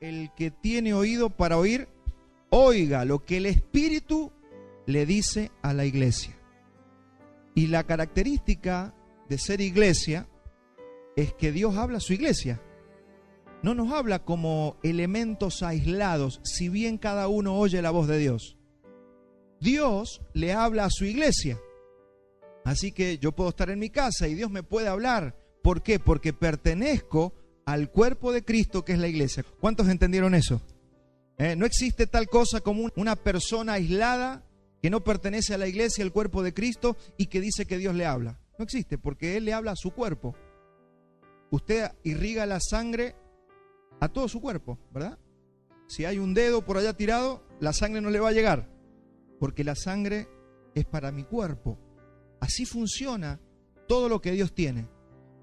el que tiene oído para oír, oiga lo que el Espíritu le dice a la iglesia. Y la característica de ser iglesia es que Dios habla a su iglesia. No nos habla como elementos aislados, si bien cada uno oye la voz de Dios. Dios le habla a su iglesia. Así que yo puedo estar en mi casa y Dios me puede hablar. ¿Por qué? Porque pertenezco al cuerpo de Cristo, que es la iglesia. ¿Cuántos entendieron eso? No existe tal cosa como una persona aislada que no pertenece a la iglesia, al cuerpo de Cristo, y que dice que Dios le habla. No existe, porque Él le habla a su cuerpo. Usted irriga la sangre a todo su cuerpo, ¿verdad? Si hay un dedo por allá tirado, la sangre no le va a llegar, porque la sangre es para mi cuerpo. Así funciona todo lo que Dios tiene.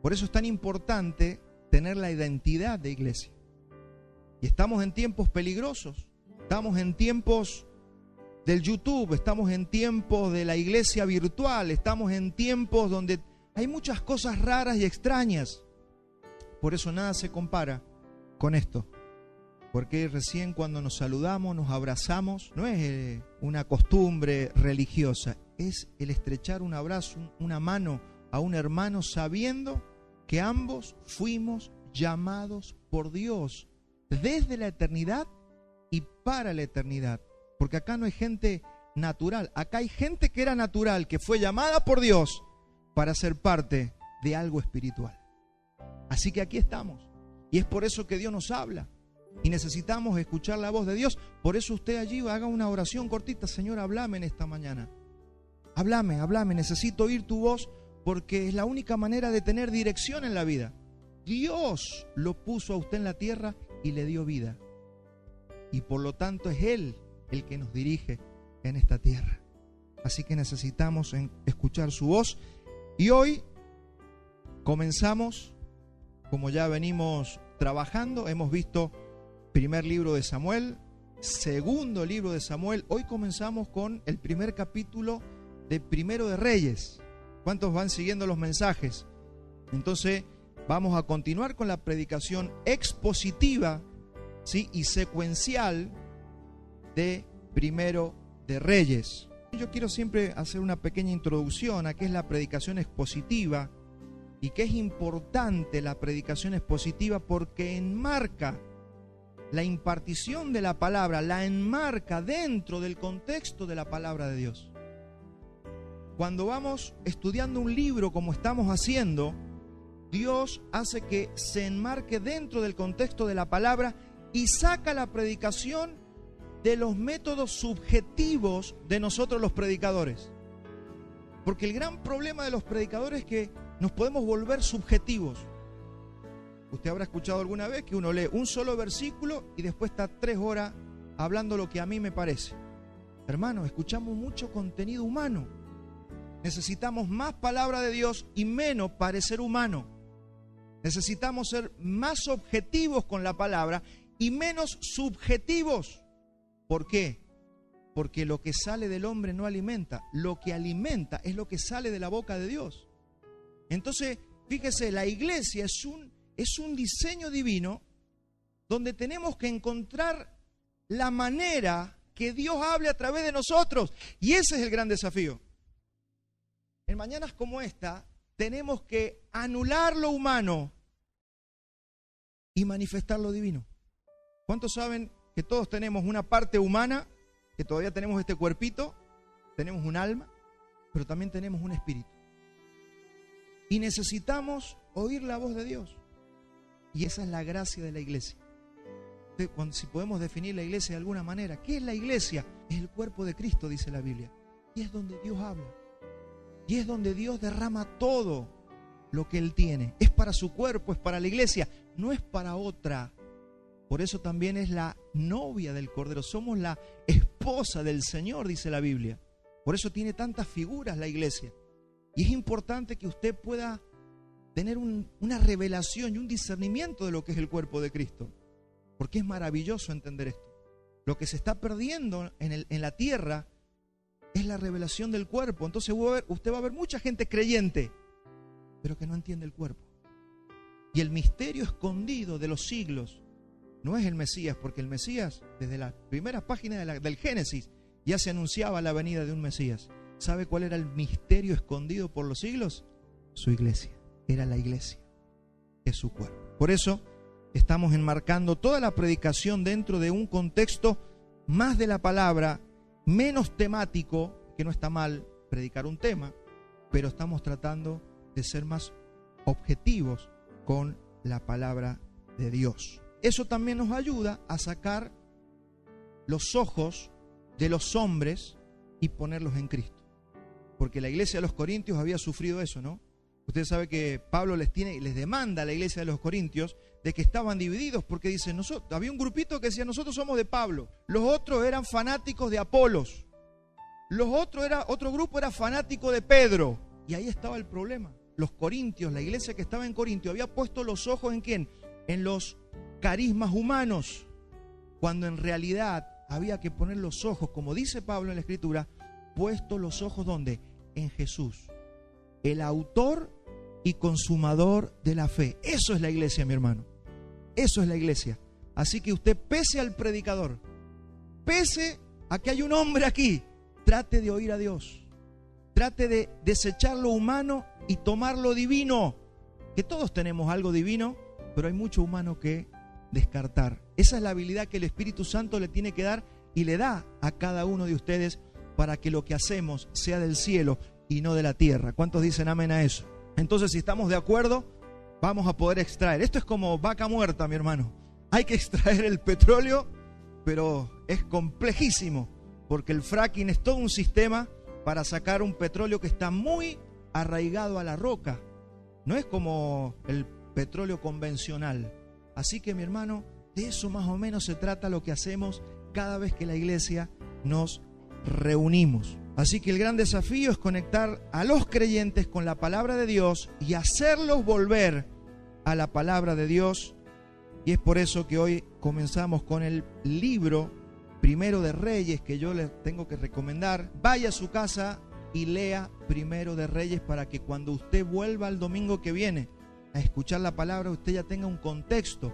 Por eso es tan importante tener la identidad de iglesia. Y estamos en tiempos peligrosos, estamos en tiempos del YouTube, estamos en tiempos de la iglesia virtual, estamos en tiempos donde hay muchas cosas raras y extrañas. Por eso nada se compara con esto, porque recién cuando nos saludamos, nos abrazamos, no es una costumbre religiosa, es el estrechar un abrazo, una mano a un hermano, sabiendo que ambos fuimos llamados por Dios desde la eternidad y para la eternidad. Porque acá no hay gente natural, acá hay gente que era natural, que fue llamada por Dios para ser parte de algo espiritual. Así que aquí estamos. Y es por eso que Dios nos habla. Y necesitamos escuchar la voz de Dios. Por eso usted allí haga una oración cortita. Señor, háblame en esta mañana. Háblame. Necesito oír tu voz, porque es la única manera de tener dirección en la vida. Dios lo puso a usted en la tierra y le dio vida. Y por lo tanto es Él el que nos dirige en esta tierra. Así que necesitamos escuchar su voz. Y hoy comenzamos, como ya venimos trabajando, hemos visto primer libro de Samuel, segundo libro de Samuel. Hoy comenzamos con el primer capítulo de Primero de Reyes. ¿Cuántos van siguiendo los mensajes? Entonces vamos a continuar con la predicación expositiva, ¿sí?, y secuencial de Primero de Reyes. Yo quiero siempre hacer una pequeña introducción a qué es la predicación expositiva y qué es importante la predicación expositiva, porque enmarca la impartición de la palabra, la enmarca dentro del contexto de la palabra de Dios. Cuando vamos estudiando un libro como estamos haciendo, Dios hace que se enmarque dentro del contexto de la palabra y saca la predicación de los métodos subjetivos de nosotros los predicadores. Porque el gran problema de los predicadores es que nos podemos volver subjetivos. Usted habrá escuchado alguna vez que uno lee un solo versículo y después está 3 horas hablando lo que a mí me parece. Hermanos, escuchamos mucho contenido humano. Necesitamos más palabra de Dios y menos parecer humano. Necesitamos ser más objetivos con la palabra y menos subjetivos. ¿Por qué? Porque lo que sale del hombre no alimenta. Lo que alimenta es lo que sale de la boca de Dios. Entonces, fíjese, la iglesia es un diseño divino donde tenemos que encontrar la manera que Dios hable a través de nosotros. Y ese es el gran desafío. En mañanas como esta, tenemos que anular lo humano y manifestar lo divino. ¿Cuántos saben que todos tenemos una parte humana, que todavía tenemos este cuerpito, tenemos un alma, pero también tenemos un espíritu? Y necesitamos oír la voz de Dios. Y esa es la gracia de la iglesia. Si podemos definir la iglesia de alguna manera, ¿qué es la iglesia? Es el cuerpo de Cristo, dice la Biblia. Y es donde Dios habla. Y es donde Dios derrama todo lo que Él tiene. Es para su cuerpo, es para la iglesia, no es para otra. Por eso también es la novia del Cordero. Somos la esposa del Señor, dice la Biblia. Por eso tiene tantas figuras la iglesia. Y es importante que usted pueda tener una revelación y un discernimiento de lo que es el cuerpo de Cristo. Porque es maravilloso entender esto. Lo que se está perdiendo en la tierra es la revelación del cuerpo. Entonces usted va a ver mucha gente creyente, pero que no entiende el cuerpo. Y el misterio escondido de los siglos no es el Mesías, porque el Mesías, desde las primeras páginas del Génesis, ya se anunciaba la venida de un Mesías. ¿Sabe cuál era el misterio escondido por los siglos? Su iglesia. Era la iglesia, es su cuerpo. Por eso estamos enmarcando toda la predicación dentro de un contexto más de la palabra, menos temático, que no está mal predicar un tema, pero estamos tratando de ser más objetivos con la palabra de Dios. Eso también nos ayuda a sacar los ojos de los hombres y ponerlos en Cristo. Porque la iglesia de los Corintios había sufrido eso, ¿no? Usted sabe que Pablo les demanda a la iglesia de los Corintios de que estaban divididos, porque dice, había un grupito que decía, nosotros somos de Pablo, los otros eran fanáticos de Apolos, otro grupo era fanático de Pedro, y ahí estaba el problema. Los corintios, la iglesia que estaba en Corintio, había puesto los ojos ¿en quién? En los carismas humanos, cuando en realidad había que poner los ojos, como dice Pablo en la Escritura, puesto los ojos ¿dónde? En Jesús, el autor y consumador de la fe. Eso es la iglesia, mi hermano. Eso es la iglesia. Así que usted, pese al predicador, pese a que hay un hombre aquí, trate de oír a Dios. Trate de desechar lo humano y tomar lo divino. Que todos tenemos algo divino, pero hay mucho humano que descartar. Esa es la habilidad que el Espíritu Santo le tiene que dar y le da a cada uno de ustedes para que lo que hacemos sea del cielo y no de la tierra. ¿Cuántos dicen amén a eso? Entonces, si estamos de acuerdo, vamos a poder extraer. Esto es como vaca muerta, mi hermano. Hay que extraer el petróleo, pero es complejísimo, porque el fracking es todo un sistema para sacar un petróleo que está muy arraigado a la roca. No es como el petróleo convencional. Así que, mi hermano, de eso más o menos se trata lo que hacemos cada vez que la iglesia nos reunimos. Así que el gran desafío es conectar a los creyentes con la palabra de Dios y hacerlos volver a la palabra de Dios. Y es por eso que hoy comenzamos con el libro Primero de Reyes, que yo les tengo que recomendar. Vaya a su casa y lea Primero de Reyes para que cuando usted vuelva el domingo que viene a escuchar la palabra, usted ya tenga un contexto.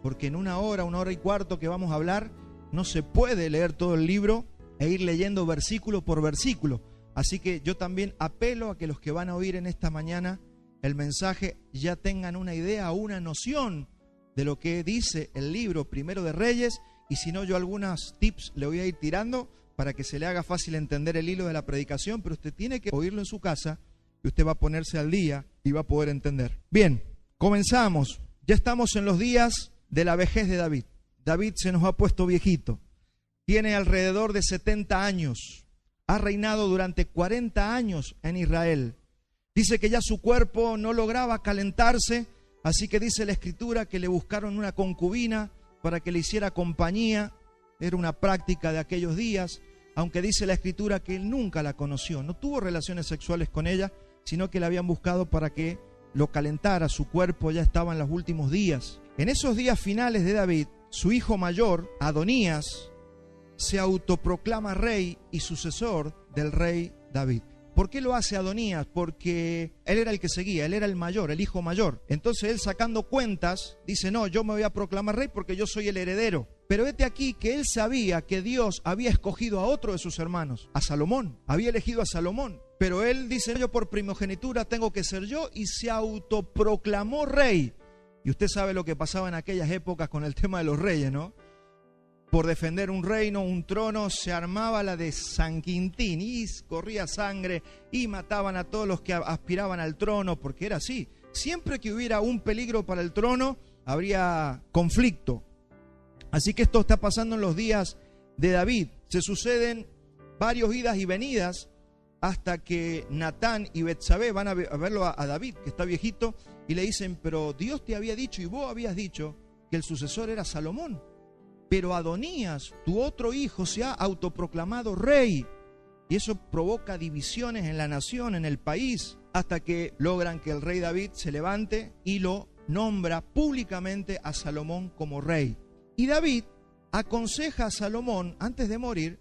Porque en una hora y cuarto que vamos a hablar, no se puede leer todo el libro e ir leyendo versículo por versículo. Así que yo también apelo a que los que van a oír en esta mañana el mensaje ya tengan una idea o una noción de lo que dice el libro Primero de Reyes, y si no, yo algunos tips le voy a ir tirando para que se le haga fácil entender el hilo de la predicación, pero usted tiene que oírlo en su casa y usted va a ponerse al día y va a poder entender. Bien, comenzamos. Ya estamos en los días de la vejez de David. David se nos ha puesto viejito. Tiene alrededor de 70 años. Ha reinado durante 40 años en Israel. Dice que ya su cuerpo no lograba calentarse, así que dice la Escritura que le buscaron una concubina para que le hiciera compañía. Era una práctica de aquellos días, aunque dice la Escritura que él nunca la conoció. No tuvo relaciones sexuales con ella, sino que la habían buscado para que lo calentara. Su cuerpo ya estaba en los últimos días. En esos días finales de David, su hijo mayor, Adonías, se autoproclama rey y sucesor del rey David. ¿Por qué lo hace Adonías? Porque él era el que seguía, él era el mayor, el hijo mayor. Entonces él, sacando cuentas, dice, no, yo me voy a proclamar rey porque yo soy el heredero. Pero vete aquí que él sabía que Dios había escogido a otro de sus hermanos, a Salomón. Había elegido a Salomón. Pero él dice, yo por primogenitura tengo que ser yo, y se autoproclamó rey. Y usted sabe lo que pasaba en aquellas épocas con el tema de los reyes, ¿no? Por defender un reino, un trono, se armaba la de San Quintín y corría sangre y mataban a todos los que aspiraban al trono, porque era así. Siempre que hubiera un peligro para el trono, habría conflicto. Así que esto está pasando en los días de David. Se suceden varios idas y venidas hasta que Natán y Betsabé van a verlo a David, que está viejito, y le dicen, pero Dios te había dicho y vos habías dicho que el sucesor era Salomón. Pero Adonías, tu otro hijo, se ha autoproclamado rey. Y eso provoca divisiones en la nación, en el país, hasta que logran que el rey David se levante y lo nombra públicamente a Salomón como rey. Y David aconseja a Salomón, antes de morir,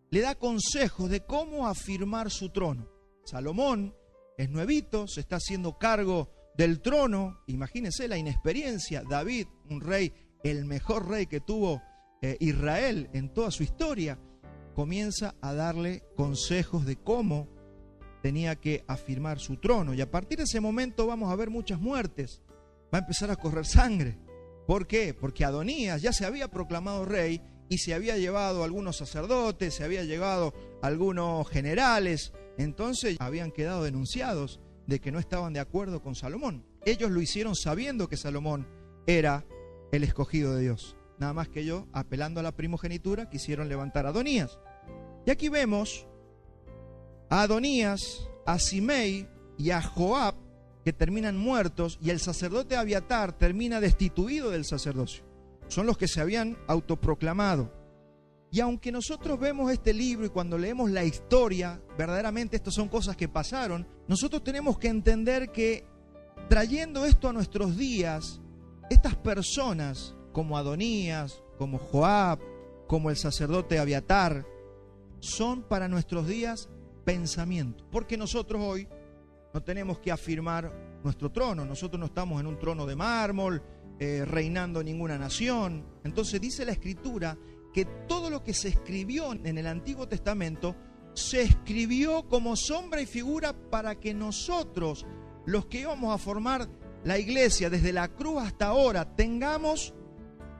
le da consejos de cómo afirmar su trono. Salomón es nuevito, se está haciendo cargo del trono. Imagínense la inexperiencia. David, un rey el mejor rey que tuvo Israel en toda su historia, comienza a darle consejos de cómo tenía que afirmar su trono. Y a partir de ese momento vamos a ver muchas muertes. Va a empezar a correr sangre. ¿Por qué? Porque Adonías ya se había proclamado rey y se había llevado algunos sacerdotes, se había llevado algunos generales. Entonces habían quedado denunciados de que no estaban de acuerdo con Salomón. Ellos lo hicieron sabiendo que Salomón era el escogido de Dios. Nada más que ellos, apelando a la primogenitura, quisieron levantar a Adonías. Y aquí vemos a Adonías, a Simei y a Joab, que terminan muertos, y el sacerdote Abiatar termina destituido del sacerdocio. Son los que se habían autoproclamado. Y aunque nosotros vemos este libro y cuando leemos la historia, verdaderamente estas son cosas que pasaron, nosotros tenemos que entender que trayendo esto a nuestros días, estas personas como Adonías, como Joab, como el sacerdote Abiatar, son para nuestros días pensamiento, porque nosotros hoy no tenemos que afirmar nuestro trono, nosotros no estamos en un trono de mármol, reinando ninguna nación. Entonces dice la Escritura que todo lo que se escribió en el Antiguo Testamento se escribió como sombra y figura para que nosotros, los que íbamos a formar la iglesia desde la cruz hasta ahora, tengamos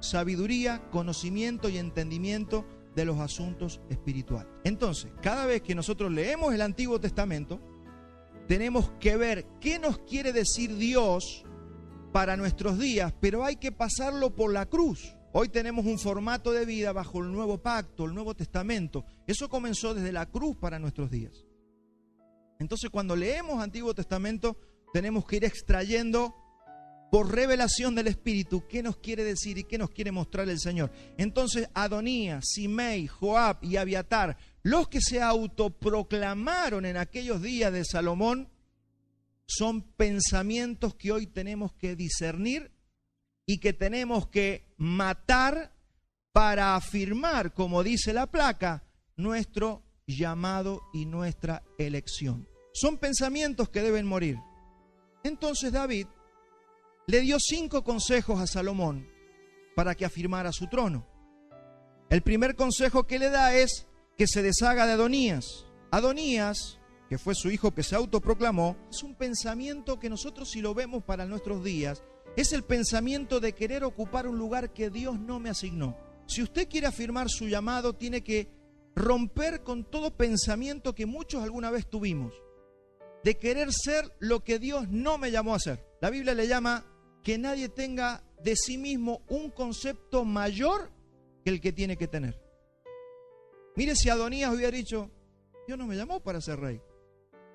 sabiduría, conocimiento y entendimiento de los asuntos espirituales. Entonces, cada vez que nosotros leemos el Antiguo Testamento, tenemos que ver qué nos quiere decir Dios para nuestros días, pero hay que pasarlo por la cruz. Hoy tenemos un formato de vida bajo el nuevo pacto, el Nuevo Testamento. Eso comenzó desde la cruz para nuestros días. Entonces, cuando leemos Antiguo Testamento, tenemos que ir extrayendo por revelación del Espíritu qué nos quiere decir y qué nos quiere mostrar el Señor. Entonces, Adonías, Simei, Joab y Abiatar, los que se autoproclamaron en aquellos días de Salomón, son pensamientos que hoy tenemos que discernir y que tenemos que matar para afirmar, como dice la placa, nuestro llamado y nuestra elección. Son pensamientos que deben morir. Entonces David le dio 5 consejos a Salomón para que afirmara su trono. El primer consejo que le da es que se deshaga de Adonías. Adonías, que fue su hijo que se autoproclamó, es un pensamiento que nosotros, si lo vemos para nuestros días, es el pensamiento de querer ocupar un lugar que Dios no me asignó. Si usted quiere afirmar su llamado, tiene que romper con todo pensamiento que muchos alguna vez tuvimos, de querer ser lo que Dios no me llamó a ser. La Biblia le llama que nadie tenga de sí mismo un concepto mayor que el que tiene que tener. Mire, si Adonías hubiera dicho, Dios no me llamó para ser rey,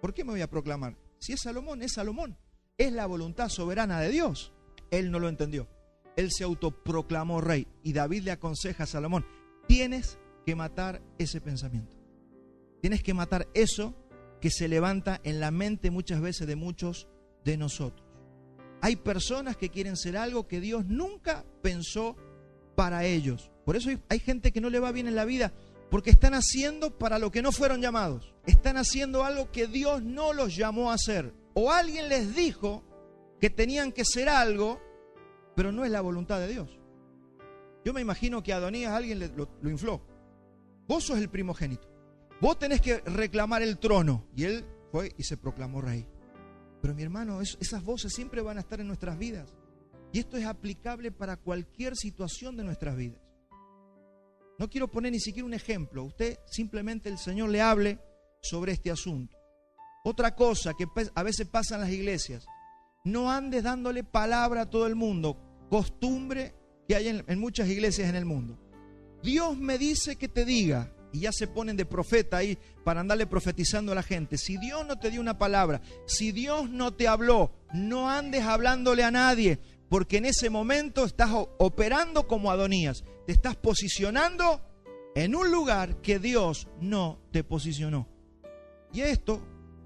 ¿por qué me voy a proclamar? Si es Salomón, es Salomón. Es la voluntad soberana de Dios. Él no lo entendió. Él se autoproclamó rey. Y David le aconseja a Salomón, tienes que matar ese pensamiento. Tienes que matar eso que se levanta en la mente muchas veces de muchos de nosotros. Hay personas que quieren ser algo que Dios nunca pensó para ellos. Por eso hay gente que no le va bien en la vida, porque están haciendo para lo que no fueron llamados. Están haciendo algo que Dios no los llamó a hacer. O alguien les dijo que tenían que ser algo, pero no es la voluntad de Dios. Yo me imagino que a Adonías alguien lo infló. Vos sos el primogénito. Vos tenés que reclamar el trono. Y él fue y se proclamó rey. Pero mi hermano, esas voces siempre van a estar en nuestras vidas. Y esto es aplicable para cualquier situación de nuestras vidas. No quiero poner ni siquiera un ejemplo. Usted simplemente el Señor le hable sobre este asunto. Otra cosa que a veces pasa en las iglesias. No andes dándole palabra a todo el mundo. Costumbre que hay en muchas iglesias en el mundo. Dios me dice que te diga. Y ya se ponen de profeta ahí para andarle profetizando a la gente. Si Dios no te dio una palabra, si Dios no te habló, no andes hablándole a nadie, porque en ese momento estás operando como Adonías. Te estás posicionando en un lugar que Dios no te posicionó. Y esto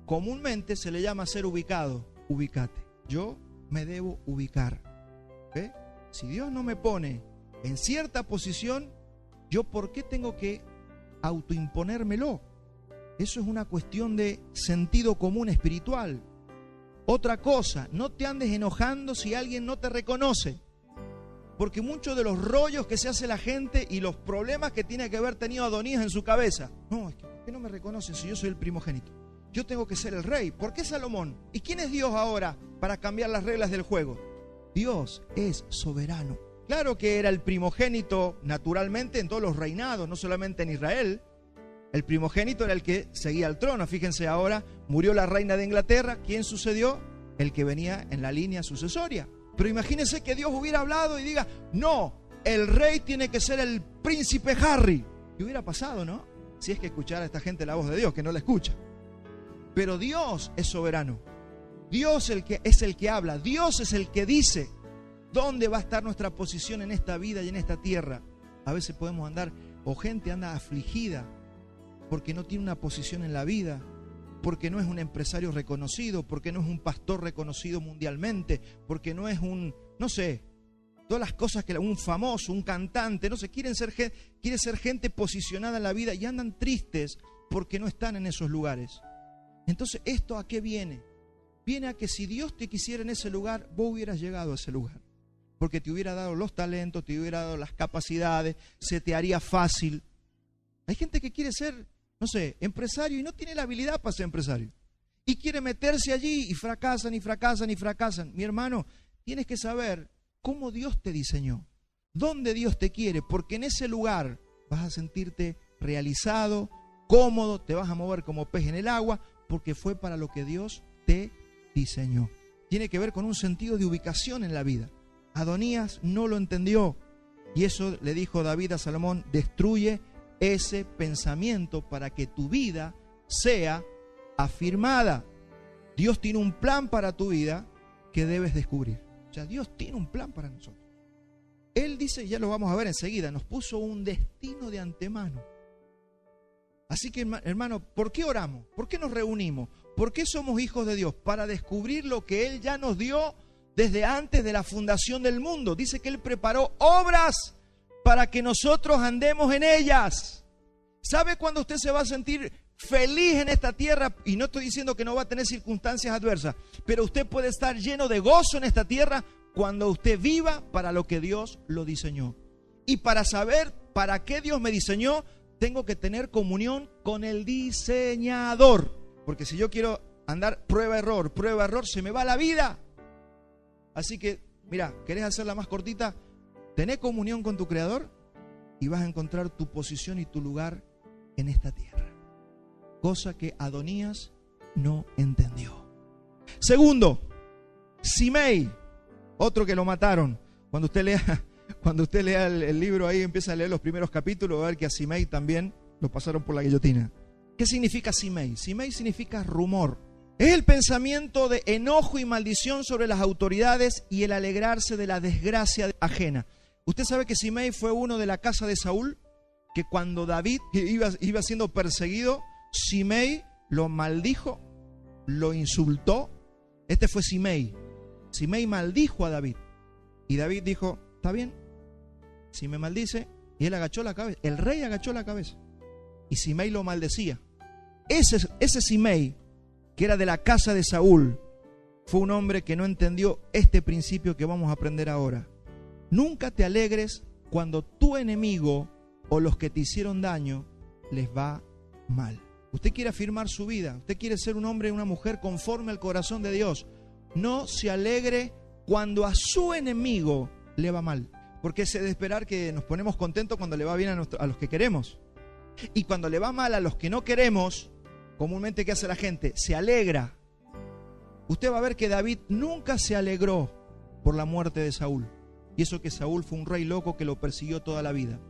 comúnmente se le llama ser ubicado. Ubícate. Yo me debo ubicar. ¿Ve? Si Dios no me pone en cierta posición, ¿yo por qué tengo que autoimponérmelo? Eso es una cuestión de sentido común espiritual. Otra cosa, no te andes enojando si alguien no te reconoce. porque muchos de los rollos que se hace la gente y los problemas que tiene que haber tenido Adonías en su cabeza. No, es que ¿por qué no me reconocen si yo soy el primogénito? Yo tengo que ser el rey. ¿Por qué Salomón? ¿Y quién es Dios ahora para cambiar las reglas del juego? Dios es soberano. Claro que era el primogénito naturalmente en todos los reinados, no solamente en Israel. El primogénito era el que seguía al trono. Fíjense ahora, murió la reina de Inglaterra. ¿Quién sucedió? El que venía en la línea sucesoria. Pero imagínense que Dios hubiera hablado y diga, no, el rey tiene que ser el príncipe Harry. ¿Qué hubiera pasado, no? Si es que escuchara a esta gente la voz de Dios, que no la escucha. Pero Dios es soberano. Dios es el que habla. Dios es el que dice dónde va a estar nuestra posición en esta vida y en esta tierra. A veces podemos andar, o gente anda afligida porque no tiene una posición en la vida, porque no es un empresario reconocido, porque no es un pastor reconocido mundialmente, porque no es no sé, todas las cosas que un famoso, un cantante, no sé, quiere ser gente posicionada en la vida y andan tristes porque no están en esos lugares. Entonces, ¿esto a qué viene? Viene a que si Dios te quisiera en ese lugar, vos hubieras llegado a ese lugar, porque te hubiera dado los talentos, te hubiera dado las capacidades, se te haría fácil. Hay gente que quiere ser, no sé, empresario y no tiene la habilidad para ser empresario. Y quiere meterse allí y fracasan y fracasan y fracasan. Mi hermano, tienes que saber cómo Dios te diseñó, dónde Dios te quiere, porque en ese lugar vas a sentirte realizado, cómodo, te vas a mover como pez en el agua, porque fue para lo que Dios te diseñó. Tiene que ver con un sentido de ubicación en la vida. Adonías no lo entendió y eso le dijo David a Salomón, destruye ese pensamiento para que tu vida sea afirmada. Dios tiene un plan para tu vida que debes descubrir. O sea, Dios tiene un plan para nosotros. Él dice, ya lo vamos a ver enseguida, nos puso un destino de antemano. Así que, hermano, ¿por qué oramos? ¿Por qué nos reunimos? ¿Por qué somos hijos de Dios? Para descubrir lo que Él ya nos dio desde antes de la fundación del mundo. Dice que Él preparó obras para que nosotros andemos en ellas. ¿Sabe cuándo usted se va a sentir feliz en esta tierra? Y no estoy diciendo que no va a tener circunstancias adversas, pero usted puede estar lleno de gozo en esta tierra cuando usted viva para lo que Dios lo diseñó. Y para saber para qué Dios me diseñó, tengo que tener comunión con el diseñador. Porque si yo quiero andar prueba-error, se me va la vida. Así que, mira, ¿querés hacerla más cortita? Tené comunión con tu Creador y vas a encontrar tu posición y tu lugar en esta tierra. Cosa que Adonías no entendió. Segundo, Simei, otro que lo mataron. Cuando usted lea el libro ahí, empieza a leer los primeros capítulos, va a ver que a Simei también lo pasaron por la guillotina. ¿Qué significa Simei? Simei significa rumor. Es el pensamiento de enojo y maldición sobre las autoridades y el alegrarse de la desgracia ajena. Usted sabe que Simei fue uno de la casa de Saúl, que cuando David iba siendo perseguido, Simei lo maldijo, lo insultó. Este fue Simei. Simei maldijo a David. Y David dijo, está bien, si me maldice. Y él agachó la cabeza. El rey agachó la cabeza. Y Simei lo maldecía. Ese Simei, que era de la casa de Saúl, fue un hombre que no entendió este principio que vamos a aprender ahora. Nunca te alegres cuando tu enemigo o los que te hicieron daño les va mal. Usted quiere afirmar su vida, usted quiere ser un hombre y una mujer conforme al corazón de Dios. No se alegre cuando a su enemigo le va mal, porque es de esperar que nos ponemos contentos cuando le va bien a los que queremos. Y cuando le va mal a los que no queremos, comúnmente, ¿qué hace la gente? Se alegra. Usted va a ver que David nunca se alegró por la muerte de Saúl. Y eso que Saúl fue un rey loco que lo persiguió toda la vida.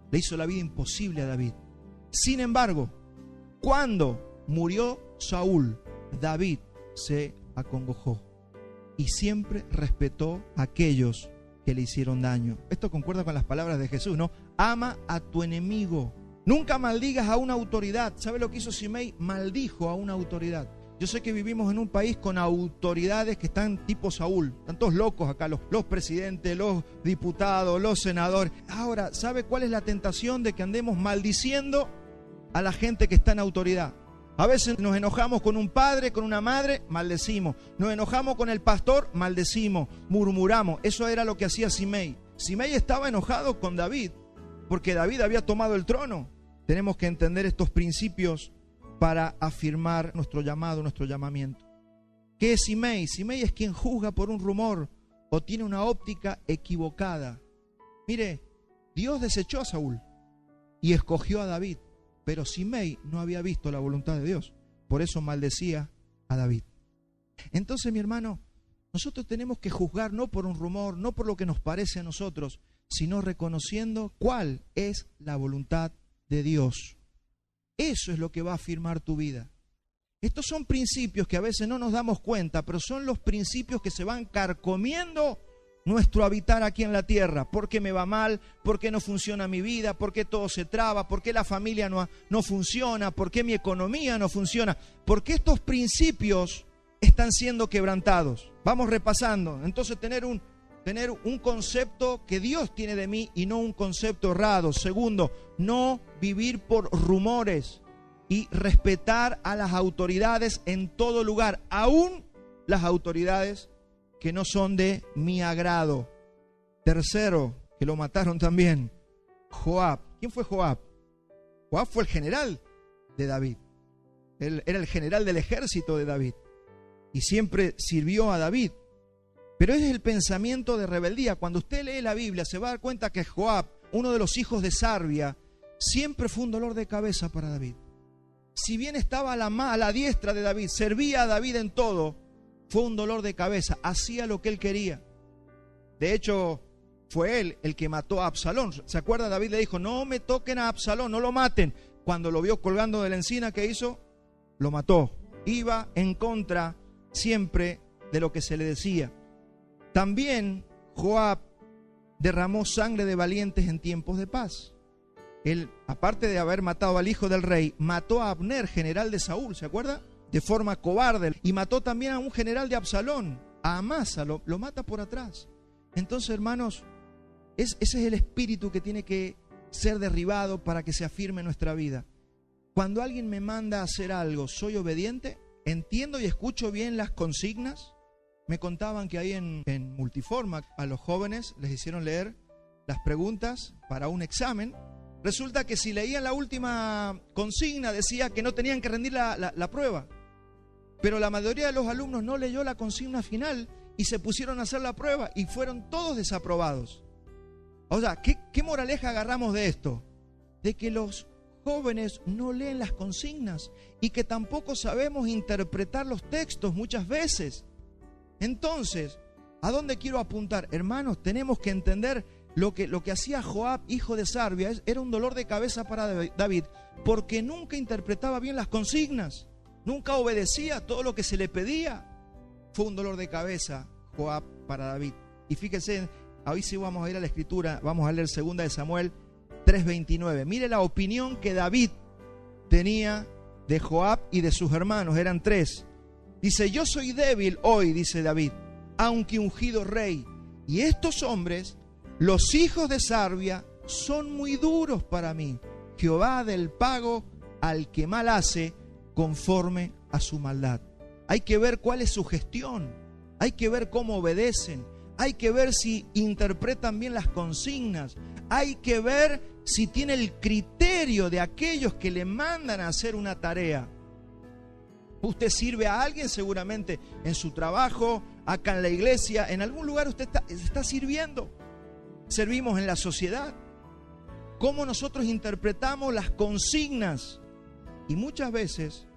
Le hizo la vida imposible a David. Sin embargo, cuando murió Saúl, David se acongojó y siempre respetó a aquellos que le hicieron daño. Esto concuerda con las palabras de Jesús, ¿no? Ama a tu enemigo. Nunca maldigas a una autoridad. ¿Sabe lo que hizo Simei? Maldijo a una autoridad. Yo sé que vivimos en un país con autoridades que están tipo Saúl. Están todos locos acá, los presidentes, los diputados, los senadores. Ahora, ¿sabe cuál es la tentación de que andemos maldiciendo a la gente que está en autoridad? A veces nos enojamos con un padre, con una madre, maldecimos. Nos enojamos con el pastor, maldecimos, murmuramos. Eso era lo que hacía Simei. Simei estaba enojado con David porque David había tomado el trono. Tenemos que entender estos principios para afirmar nuestro llamado, nuestro llamamiento. ¿Qué es Simei? Simei es quien juzga por un rumor o tiene una óptica equivocada. Mire, Dios desechó a Saúl y escogió a David, pero Simei no había visto la voluntad de Dios, por eso maldecía a David. Entonces, mi hermano, nosotros tenemos que juzgar no por un rumor, no por lo que nos parece a nosotros, sino reconociendo cuál es la voluntad de Dios. Eso es lo que va a afirmar tu vida. Estos son principios que a veces no nos damos cuenta, pero son los principios que se van carcomiendo nuestro habitar aquí en la tierra. ¿Por qué me va mal? ¿Por qué no funciona mi vida? ¿Por qué todo se traba? ¿Por qué la familia no funciona? ¿Por qué mi economía no funciona? Porque estos principios están siendo quebrantados. Vamos repasando. Entonces tener un concepto que Dios tiene de mí y no un concepto errado. Segundo, no vivir por rumores y respetar a las autoridades en todo lugar, aún las autoridades que no son de mi agrado. Tercero, que lo mataron también, Joab. ¿Quién fue Joab? Joab fue el general de David. Él era el general del ejército de David y siempre sirvió a David. Pero ese es el pensamiento de rebeldía. Cuando usted lee la Biblia se va a dar cuenta que Joab, uno de los hijos de Sarvia, siempre fue un dolor de cabeza para David. Si bien estaba a la diestra de David, servía a David en todo, fue un dolor de cabeza, hacía lo que él quería. De hecho, fue él el que mató a Absalón. ¿Se acuerda? David le dijo, no me toquen a Absalón, no lo maten. Cuando lo vio colgando de la encina, ¿qué hizo? Lo mató. Iba en contra siempre de lo que se le decía. También Joab derramó sangre de valientes en tiempos de paz. Él, aparte de haber matado al hijo del rey, mató a Abner, general de Saúl, ¿se acuerda? De forma cobarde. Y mató también a un general de Absalón, a Amasa, lo mata por atrás. Entonces, hermanos, ese es el espíritu que tiene que ser derribado para que se afirme en nuestra vida. Cuando alguien me manda a hacer algo, ¿soy obediente? ¿Entiendo y escucho bien las consignas? Me contaban que ahí en Multiforma a los jóvenes les hicieron leer las preguntas para un examen. Resulta que si leían la última consigna decía que no tenían que rendir la prueba. Pero la mayoría de los alumnos no leyó la consigna final y se pusieron a hacer la prueba y fueron todos desaprobados. O sea, ¿qué moraleja agarramos de esto? De que los jóvenes no leen las consignas y que tampoco sabemos interpretar los textos muchas veces. Entonces, ¿a dónde quiero apuntar? Hermanos, tenemos que entender lo que hacía Joab, hijo de Sarvia, era un dolor de cabeza para David, porque nunca interpretaba bien las consignas, nunca obedecía todo lo que se le pedía. Fue un dolor de cabeza, Joab, para David. Y fíjense, hoy sí vamos a ir a la escritura, vamos a leer 2 de Samuel 3:29. Mire la opinión que David tenía de Joab y de sus hermanos, eran 3. Dice, yo soy débil hoy, dice David, aunque ungido rey, y estos hombres, los hijos de Sarvia, son muy duros para mí. Jehová da el pago al que mal hace conforme a su maldad. Hay que ver cuál es su gestión, hay que ver cómo obedecen, hay que ver si interpretan bien las consignas, hay que ver si tiene el criterio de aquellos que le mandan a hacer una tarea. Usted sirve a alguien seguramente en su trabajo, acá en la iglesia, en algún lugar usted está sirviendo. Servimos en la sociedad. ¿Cómo nosotros interpretamos las consignas? Y muchas veces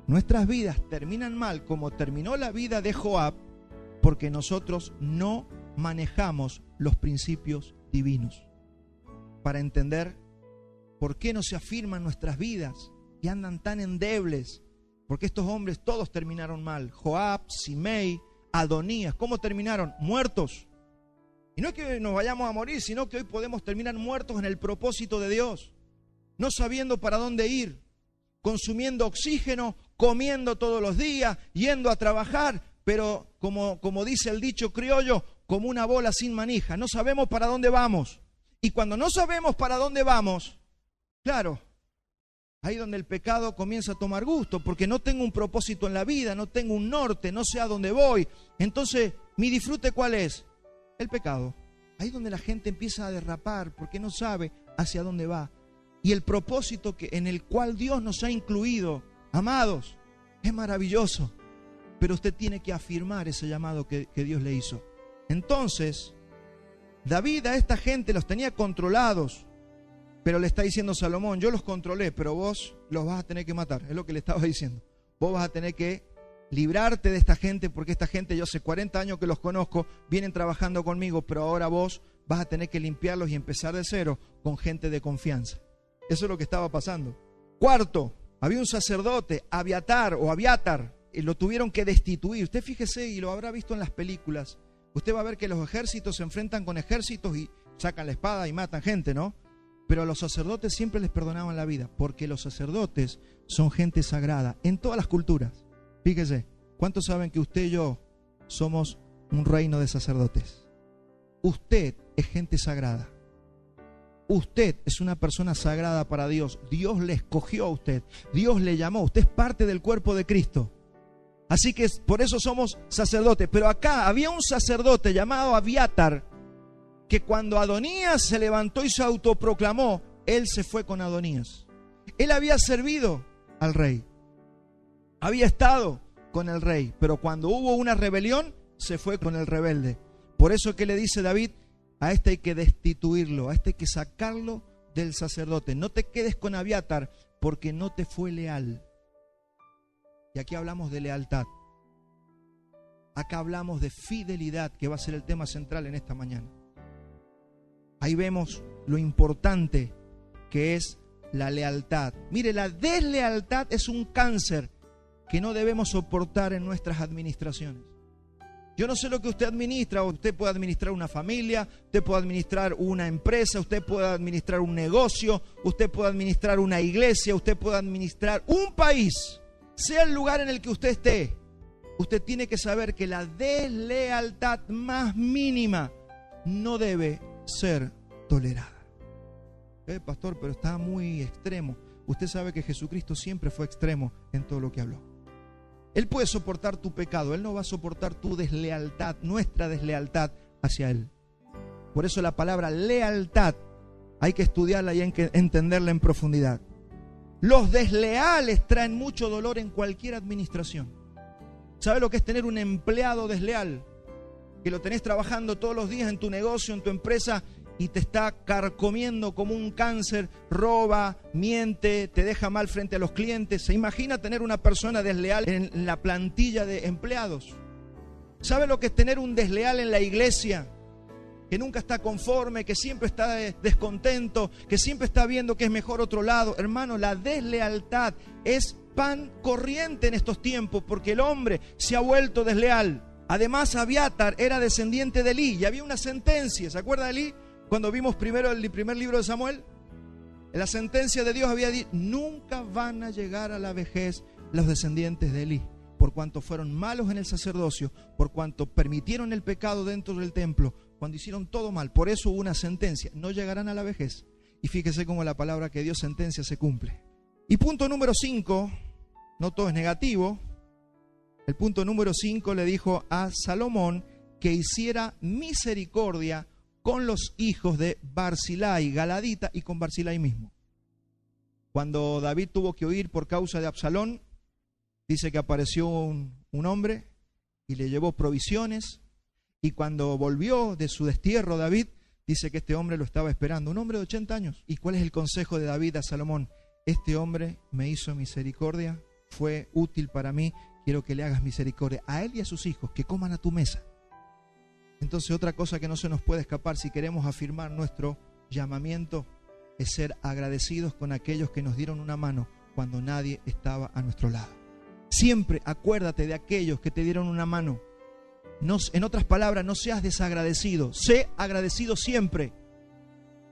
nuestras vidas terminan mal, como terminó la vida de Joab, porque nosotros no manejamos los principios divinos. Para entender por qué no se afirman nuestras vidas y andan tan endebles. Porque estos hombres todos terminaron mal. Joab, Simei, Adonías, ¿cómo terminaron? Muertos. Y no es que nos vayamos a morir, sino que hoy podemos terminar muertos en el propósito de Dios, no sabiendo para dónde ir, consumiendo oxígeno, comiendo todos los días, yendo a trabajar, pero como dice el dicho criollo, como una bola sin manija, no sabemos para dónde vamos. Y cuando no sabemos para dónde vamos, claro, ahí donde el pecado comienza a tomar gusto, porque no tengo un propósito en la vida, no tengo un norte, no sé a dónde voy. Entonces, ¿mi disfrute cuál es? El pecado. Ahí es donde la gente empieza a derrapar porque no sabe hacia dónde va. Y el propósito en el cual Dios nos ha incluido, amados, es maravilloso. Pero usted tiene que afirmar ese llamado que Dios le hizo. Entonces, David a esta gente los tenía controlados, pero le está diciendo Salomón, yo los controlé, pero vos los vas a tener que matar. Es lo que le estaba diciendo. Vos vas a tener que librarte de esta gente, porque esta gente, yo hace 40 años que los conozco, vienen trabajando conmigo, pero ahora vos vas a tener que limpiarlos y empezar de cero con gente de confianza. Eso es lo que estaba pasando. Cuarto, había un sacerdote, Abiatar, y lo tuvieron que destituir. Usted fíjese, y lo habrá visto en las películas, usted va a ver que los ejércitos se enfrentan con ejércitos y sacan la espada y matan gente, ¿no? Pero a los sacerdotes siempre les perdonaban la vida, porque los sacerdotes son gente sagrada en todas las culturas. Fíjese, ¿cuántos saben que usted y yo somos un reino de sacerdotes? Usted es gente sagrada. Usted es una persona sagrada para Dios. Dios le escogió a usted. Dios le llamó. Usted es parte del cuerpo de Cristo. Así que por eso somos sacerdotes. Pero acá había un sacerdote llamado Abiatar, que cuando Adonías se levantó y se autoproclamó, él se fue con Adonías. Él había servido al rey. Había estado con el rey. Pero cuando hubo una rebelión, se fue con el rebelde. Por eso que le dice David, a este hay que destituirlo, a este hay que sacarlo del sacerdote. No te quedes con Abiatar porque no te fue leal. Y aquí hablamos de lealtad. Acá hablamos de fidelidad, que va a ser el tema central en esta mañana. Ahí vemos lo importante que es la lealtad. Mire, la deslealtad es un cáncer que no debemos soportar en nuestras administraciones. Yo no sé lo que usted administra. Usted puede administrar una familia, usted puede administrar una empresa, usted puede administrar un negocio, usted puede administrar una iglesia, usted puede administrar un país. Sea el lugar en el que usted esté, usted tiene que saber que la deslealtad más mínima no debe ser tolerada. Pastor, pero está muy extremo. Usted sabe que Jesucristo siempre fue extremo en todo lo que habló. Él puede soportar tu pecado, Él no va a soportar tu deslealtad, nuestra deslealtad hacia Él. Por eso la palabra lealtad hay que estudiarla y hay que entenderla en profundidad. Los desleales traen mucho dolor en cualquier administración. ¿Sabe lo que es tener un empleado desleal? Que lo tenés trabajando todos los días en tu negocio, en tu empresa, y te está carcomiendo como un cáncer, roba, miente, te deja mal frente a los clientes. ¿Se imagina tener una persona desleal en la plantilla de empleados? ¿Sabe lo que es tener un desleal en la iglesia? Que nunca está conforme, que siempre está descontento, que siempre está viendo que es mejor otro lado. Hermano, la deslealtad es pan corriente en estos tiempos, porque el hombre se ha vuelto desleal. Además, Abiatar era descendiente de Elí y había una sentencia. ¿Se acuerda de Elí? Cuando vimos primero el primer libro de Samuel, en la sentencia de Dios había dicho, nunca van a llegar a la vejez los descendientes de Elí, por cuanto fueron malos en el sacerdocio, por cuanto permitieron el pecado dentro del templo, cuando hicieron todo mal. Por eso hubo una sentencia, no llegarán a la vejez. Y fíjese cómo la palabra que Dios sentencia se cumple. Y punto número 5, no todo es negativo. El punto número 5 le dijo a Salomón que hiciera misericordia con los hijos de Barzilai, Galadita, y con Barzilai mismo. Cuando David tuvo que huir por causa de Absalón, dice que apareció un hombre y le llevó provisiones, y cuando volvió de su destierro David, dice que este hombre lo estaba esperando, un hombre de 80 años. ¿Y cuál es el consejo de David a Salomón? Este hombre me hizo misericordia, fue útil para mí, quiero que le hagas misericordia a él y a sus hijos, que coman a tu mesa. Entonces, otra cosa que no se nos puede escapar si queremos afirmar nuestro llamamiento es ser agradecidos con aquellos que nos dieron una mano cuando nadie estaba a nuestro lado. Siempre acuérdate de aquellos que te dieron una mano. No, en otras palabras, no seas desagradecido. Sé agradecido siempre.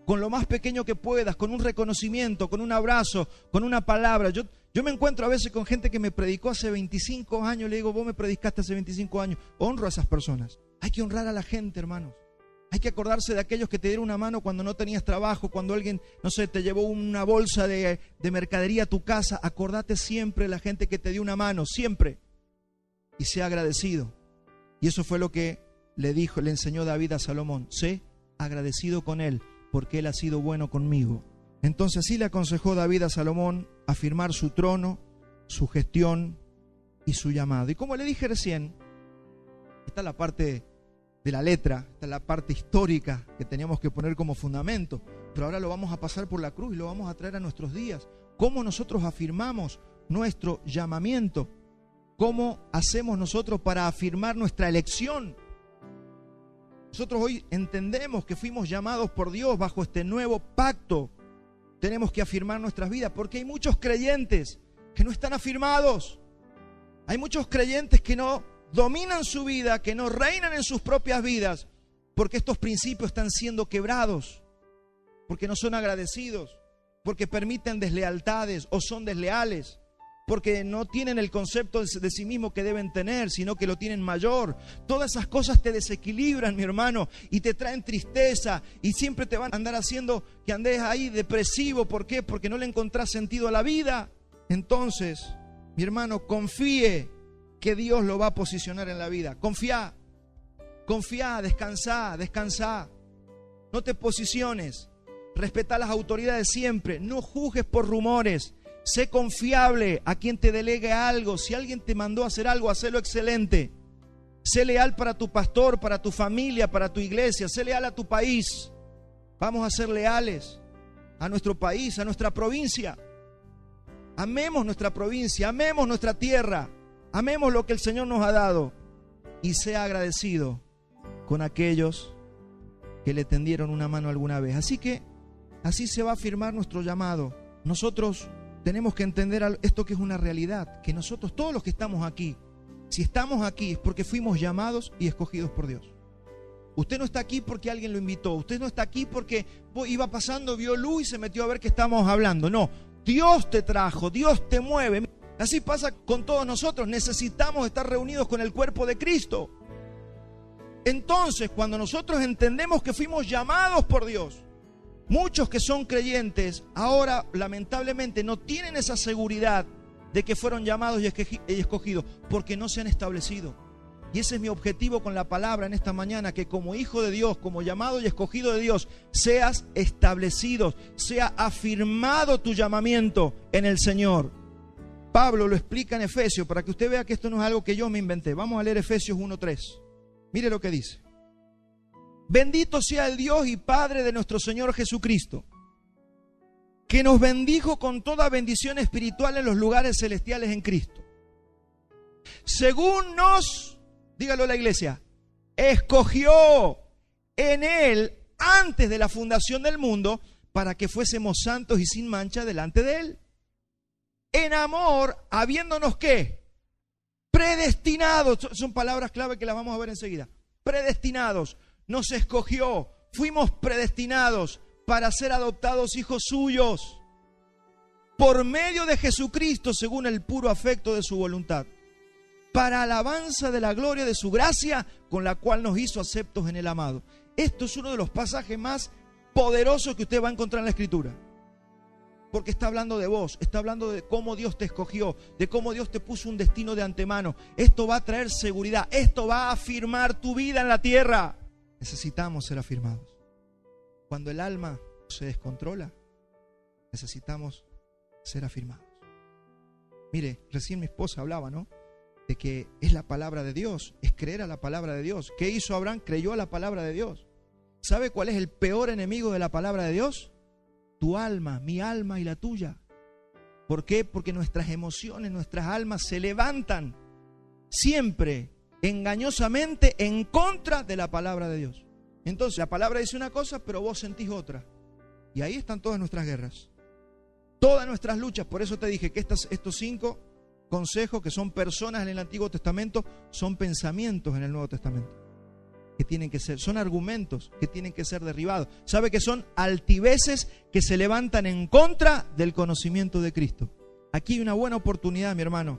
Con lo más pequeño que puedas, con un reconocimiento, con un abrazo, con una palabra. Yo me encuentro a veces con gente que me predicó hace 25 años. Le digo, vos me predicaste hace 25 años. Honro a esas personas. Hay que honrar a la gente, hermanos. Hay que acordarse de aquellos que te dieron una mano cuando no tenías trabajo, cuando alguien, no sé, te llevó una bolsa de mercadería a tu casa. Acordate siempre de la gente que te dio una mano, siempre. Y sea agradecido. Y eso fue lo que le enseñó David a Salomón. Sé agradecido con Él, porque Él ha sido bueno conmigo. Entonces así le aconsejó David a Salomón afirmar su trono, su gestión y su llamado. Y como le dije recién, está la parte de la letra, está la parte histórica que teníamos que poner como fundamento, pero ahora lo vamos a pasar por la cruz y lo vamos a traer a nuestros días. ¿Cómo nosotros afirmamos nuestro llamamiento? ¿Cómo hacemos nosotros para afirmar nuestra elección? Nosotros hoy entendemos que fuimos llamados por Dios bajo este nuevo pacto. Tenemos que afirmar nuestras vidas porque hay muchos creyentes que no están afirmados. Hay muchos creyentes que no dominan su vida, que no reinan en sus propias vidas, porque estos principios están siendo quebrados, porque no son agradecidos, porque permiten deslealtades o son desleales, porque no tienen el concepto de sí mismo que deben tener, sino que lo tienen mayor. Todas esas cosas te desequilibran, mi hermano, y te traen tristeza, y siempre te van a andar haciendo que andes ahí depresivo. ¿Por qué? Porque no le encontrás sentido a la vida. Entonces, mi hermano, confíe que Dios lo va a posicionar en la vida. Confía, descansá. No te posiciones. Respetá las autoridades siempre. No juzgues por rumores. Sé confiable a quien te delegue algo. Si alguien te mandó a hacer algo, hacelo excelente. Sé leal para tu pastor, para tu familia, para tu iglesia. Sé leal a tu país. Vamos a ser leales a nuestro país, a nuestra provincia. Amemos nuestra provincia, amemos nuestra tierra. Amemos lo que el Señor nos ha dado y sea agradecido con aquellos que le tendieron una mano alguna vez. Así que así se va a afirmar nuestro llamado. Nosotros tenemos que entender esto que es una realidad, que nosotros, todos los que estamos aquí, si estamos aquí es porque fuimos llamados y escogidos por Dios. Usted no está aquí porque alguien lo invitó. Usted no está aquí porque iba pasando, vio luz y se metió a ver qué estábamos hablando. No, Dios te trajo, Dios te mueve. Así pasa con todos nosotros. Necesitamos estar reunidos con el cuerpo de Cristo. Entonces, cuando nosotros entendemos que fuimos llamados por Dios, muchos que son creyentes ahora lamentablemente no tienen esa seguridad de que fueron llamados y escogidos porque no se han establecido. Y ese es mi objetivo con la palabra en esta mañana, que como hijo de Dios, como llamado y escogido de Dios, seas establecido, sea afirmado tu llamamiento en el Señor. Pablo lo explica en Efesios para que usted vea que esto no es algo que yo me inventé. Vamos a leer Efesios 1:3. Mire lo que dice. Bendito sea el Dios y Padre de nuestro Señor Jesucristo, que nos bendijo con toda bendición espiritual en los lugares celestiales en Cristo, según nos, dígalo a la iglesia, escogió en Él antes de la fundación del mundo para que fuésemos santos y sin mancha delante de Él. En amor, habiéndonos ¿qué? Predestinados. Son palabras clave que las vamos a ver enseguida. Predestinados. Nos escogió. Fuimos predestinados para ser adoptados hijos suyos por medio de Jesucristo, según el puro afecto de su voluntad, para alabanza de la gloria de su gracia, con la cual nos hizo aceptos en el amado. Esto es uno de los pasajes más poderosos que usted va a encontrar en la Escritura. Porque está hablando de vos, está hablando de cómo Dios te escogió, de cómo Dios te puso un destino de antemano. Esto va a traer seguridad, esto va a afirmar tu vida en la tierra. Necesitamos ser afirmados. Cuando el alma se descontrola, necesitamos ser afirmados. Mire, recién mi esposa hablaba, ¿no? De que es la palabra de Dios, es creer a la palabra de Dios. ¿Qué hizo Abraham? Creyó a la palabra de Dios. ¿Sabe cuál es el peor enemigo de la palabra de Dios? Tu alma, mi alma y la tuya. ¿Por qué? Porque nuestras emociones, nuestras almas se levantan siempre engañosamente en contra de la palabra de Dios. Entonces la palabra dice una cosa, pero vos sentís otra. Y ahí están todas nuestras guerras, todas nuestras luchas. Por eso te dije que estos 5 consejos, que son personas en el Antiguo Testamento, son pensamientos en el Nuevo Testamento, que tienen que ser, son argumentos que tienen que ser derribados. ¿Sabe que son altiveces que se levantan en contra del conocimiento de Cristo? Aquí hay una buena oportunidad, mi hermano,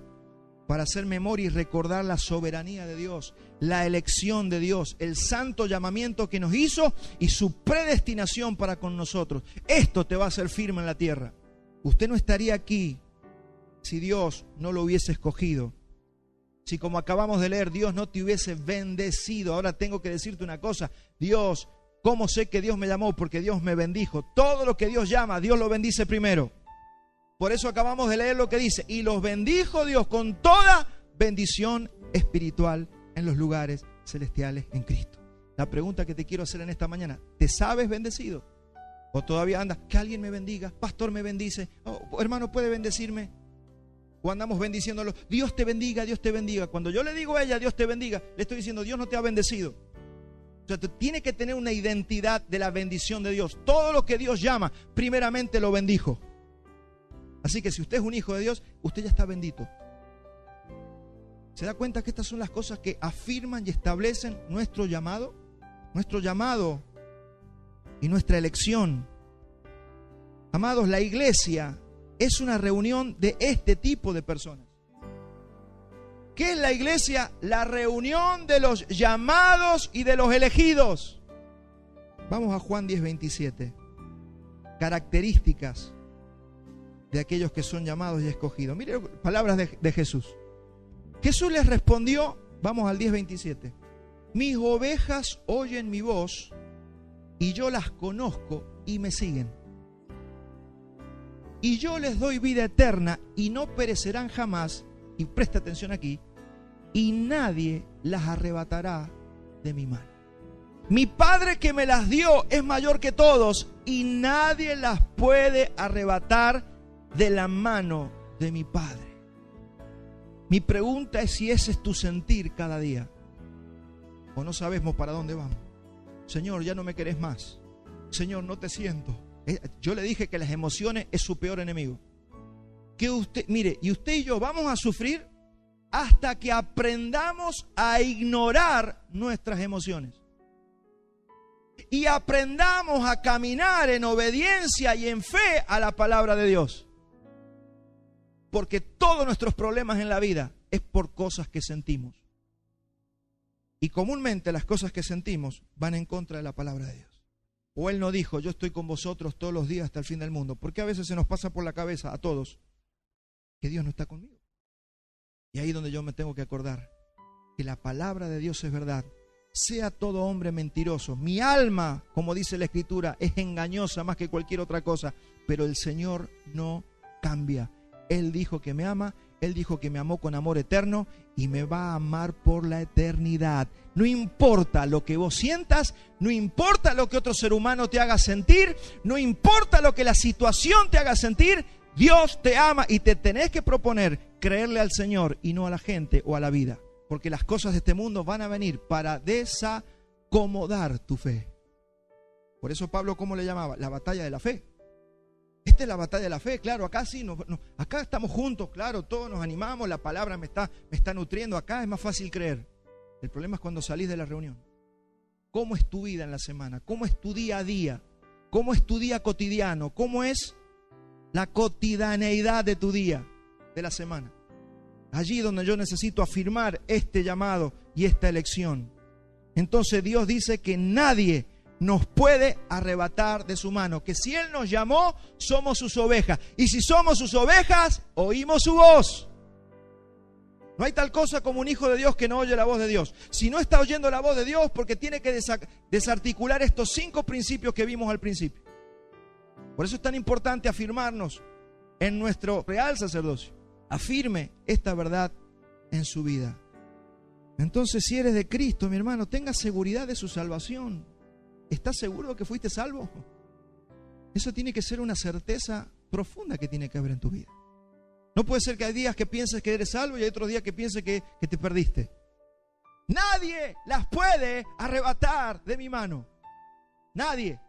para hacer memoria y recordar la soberanía de Dios, la elección de Dios, el santo llamamiento que nos hizo y su predestinación para con nosotros. Esto te va a hacer firme en la tierra. Usted no estaría aquí si Dios no lo hubiese escogido. Si, como acabamos de leer, Dios no te hubiese bendecido. Ahora tengo que decirte una cosa: Dios ¿Cómo sé que Dios me llamó? Porque Dios me bendijo. Todo lo que Dios llama, Dios lo bendice primero. Por eso acabamos de leer lo que dice: y los bendijo Dios con toda bendición espiritual en los lugares celestiales en Cristo. La pregunta que te quiero hacer en esta mañana: ¿te sabes bendecido? ¿O todavía andas, que alguien me bendiga, pastor me bendice, oh, hermano puede bendecirme? O andamos bendiciéndolo, Dios te bendiga, Dios te bendiga. Cuando yo le digo a ella, Dios te bendiga, le estoy diciendo, Dios no te ha bendecido. O sea, tú tienes que tener una identidad de la bendición de Dios. Todo lo que Dios llama, primeramente lo bendijo. Así que si usted es un hijo de Dios, usted ya está bendito. ¿Se da cuenta que estas son las cosas que afirman y establecen nuestro llamado? Nuestro llamado y nuestra elección. Amados, la iglesia es una reunión de este tipo de personas. ¿Qué es la iglesia? La reunión de los llamados y de los elegidos. Vamos a Juan 10:27. Características de aquellos que son llamados y escogidos. Mire palabras de Jesús. Jesús les respondió, vamos al 10:27. Mis ovejas oyen mi voz y yo las conozco y me siguen. Y yo les doy vida eterna y no perecerán jamás. Y presta atención aquí. Y nadie las arrebatará de mi mano. Mi Padre que me las dio es mayor que todos y nadie las puede arrebatar de la mano de mi Padre. Mi pregunta es si ese es tu sentir cada día. O no sabemos para dónde vamos. Señor, ya no me querés más. Señor, no te siento. Yo le dije que las emociones es su peor enemigo. Que usted, mire, y usted y yo vamos a sufrir hasta que aprendamos a ignorar nuestras emociones. Y aprendamos a caminar en obediencia y en fe a la palabra de Dios. Porque todos nuestros problemas en la vida es por cosas que sentimos. Y comúnmente las cosas que sentimos van en contra de la palabra de Dios. O Él no dijo, yo estoy con vosotros todos los días hasta el fin del mundo. Porque a veces se nos pasa por la cabeza a todos que Dios no está conmigo. Y ahí es donde yo me tengo que acordar que la palabra de Dios es verdad. Sea todo hombre mentiroso. Mi alma, como dice la Escritura, es engañosa más que cualquier otra cosa. Pero el Señor no cambia. Él dijo que me ama, Él dijo que me amó con amor eterno y me va a amar por la eternidad. No importa lo que vos sientas, no importa lo que otro ser humano te haga sentir, no importa lo que la situación te haga sentir, Dios te ama y te tenés que proponer creerle al Señor y no a la gente o a la vida. Porque las cosas de este mundo van a venir para desacomodar tu fe. Por eso Pablo, ¿cómo le llamaba? La batalla de la fe. Esta es la batalla de la fe, claro, acá sí, acá estamos juntos, claro, todos nos animamos, la palabra me está nutriendo, acá es más fácil creer. El problema es cuando salís de la reunión. ¿Cómo es tu vida en la semana? ¿Cómo es tu día a día? ¿Cómo es tu día cotidiano? ¿Cómo es la cotidianeidad de tu día, de la semana? Allí donde yo necesito afirmar este llamado y esta elección. Entonces Dios dice que nadie nos puede arrebatar de su mano, que si Él nos llamó, somos sus ovejas, y si somos sus ovejas, oímos su voz. No hay tal cosa como un hijo de Dios que no oye la voz de Dios. Si no está oyendo la voz de Dios, porque tiene que desarticular estos 5 principios que vimos al principio. Por eso es tan importante afirmarnos en nuestro real sacerdocio. Afirme esta verdad en su vida. Entonces, si eres de Cristo, mi hermano, tenga seguridad de su salvación. ¿Estás seguro de que fuiste salvo? Eso tiene que ser una certeza profunda que tiene que haber en tu vida. No puede ser que hay días que pienses que eres salvo y hay otros días que pienses que te perdiste. Nadie las puede arrebatar de mi mano. Nadie.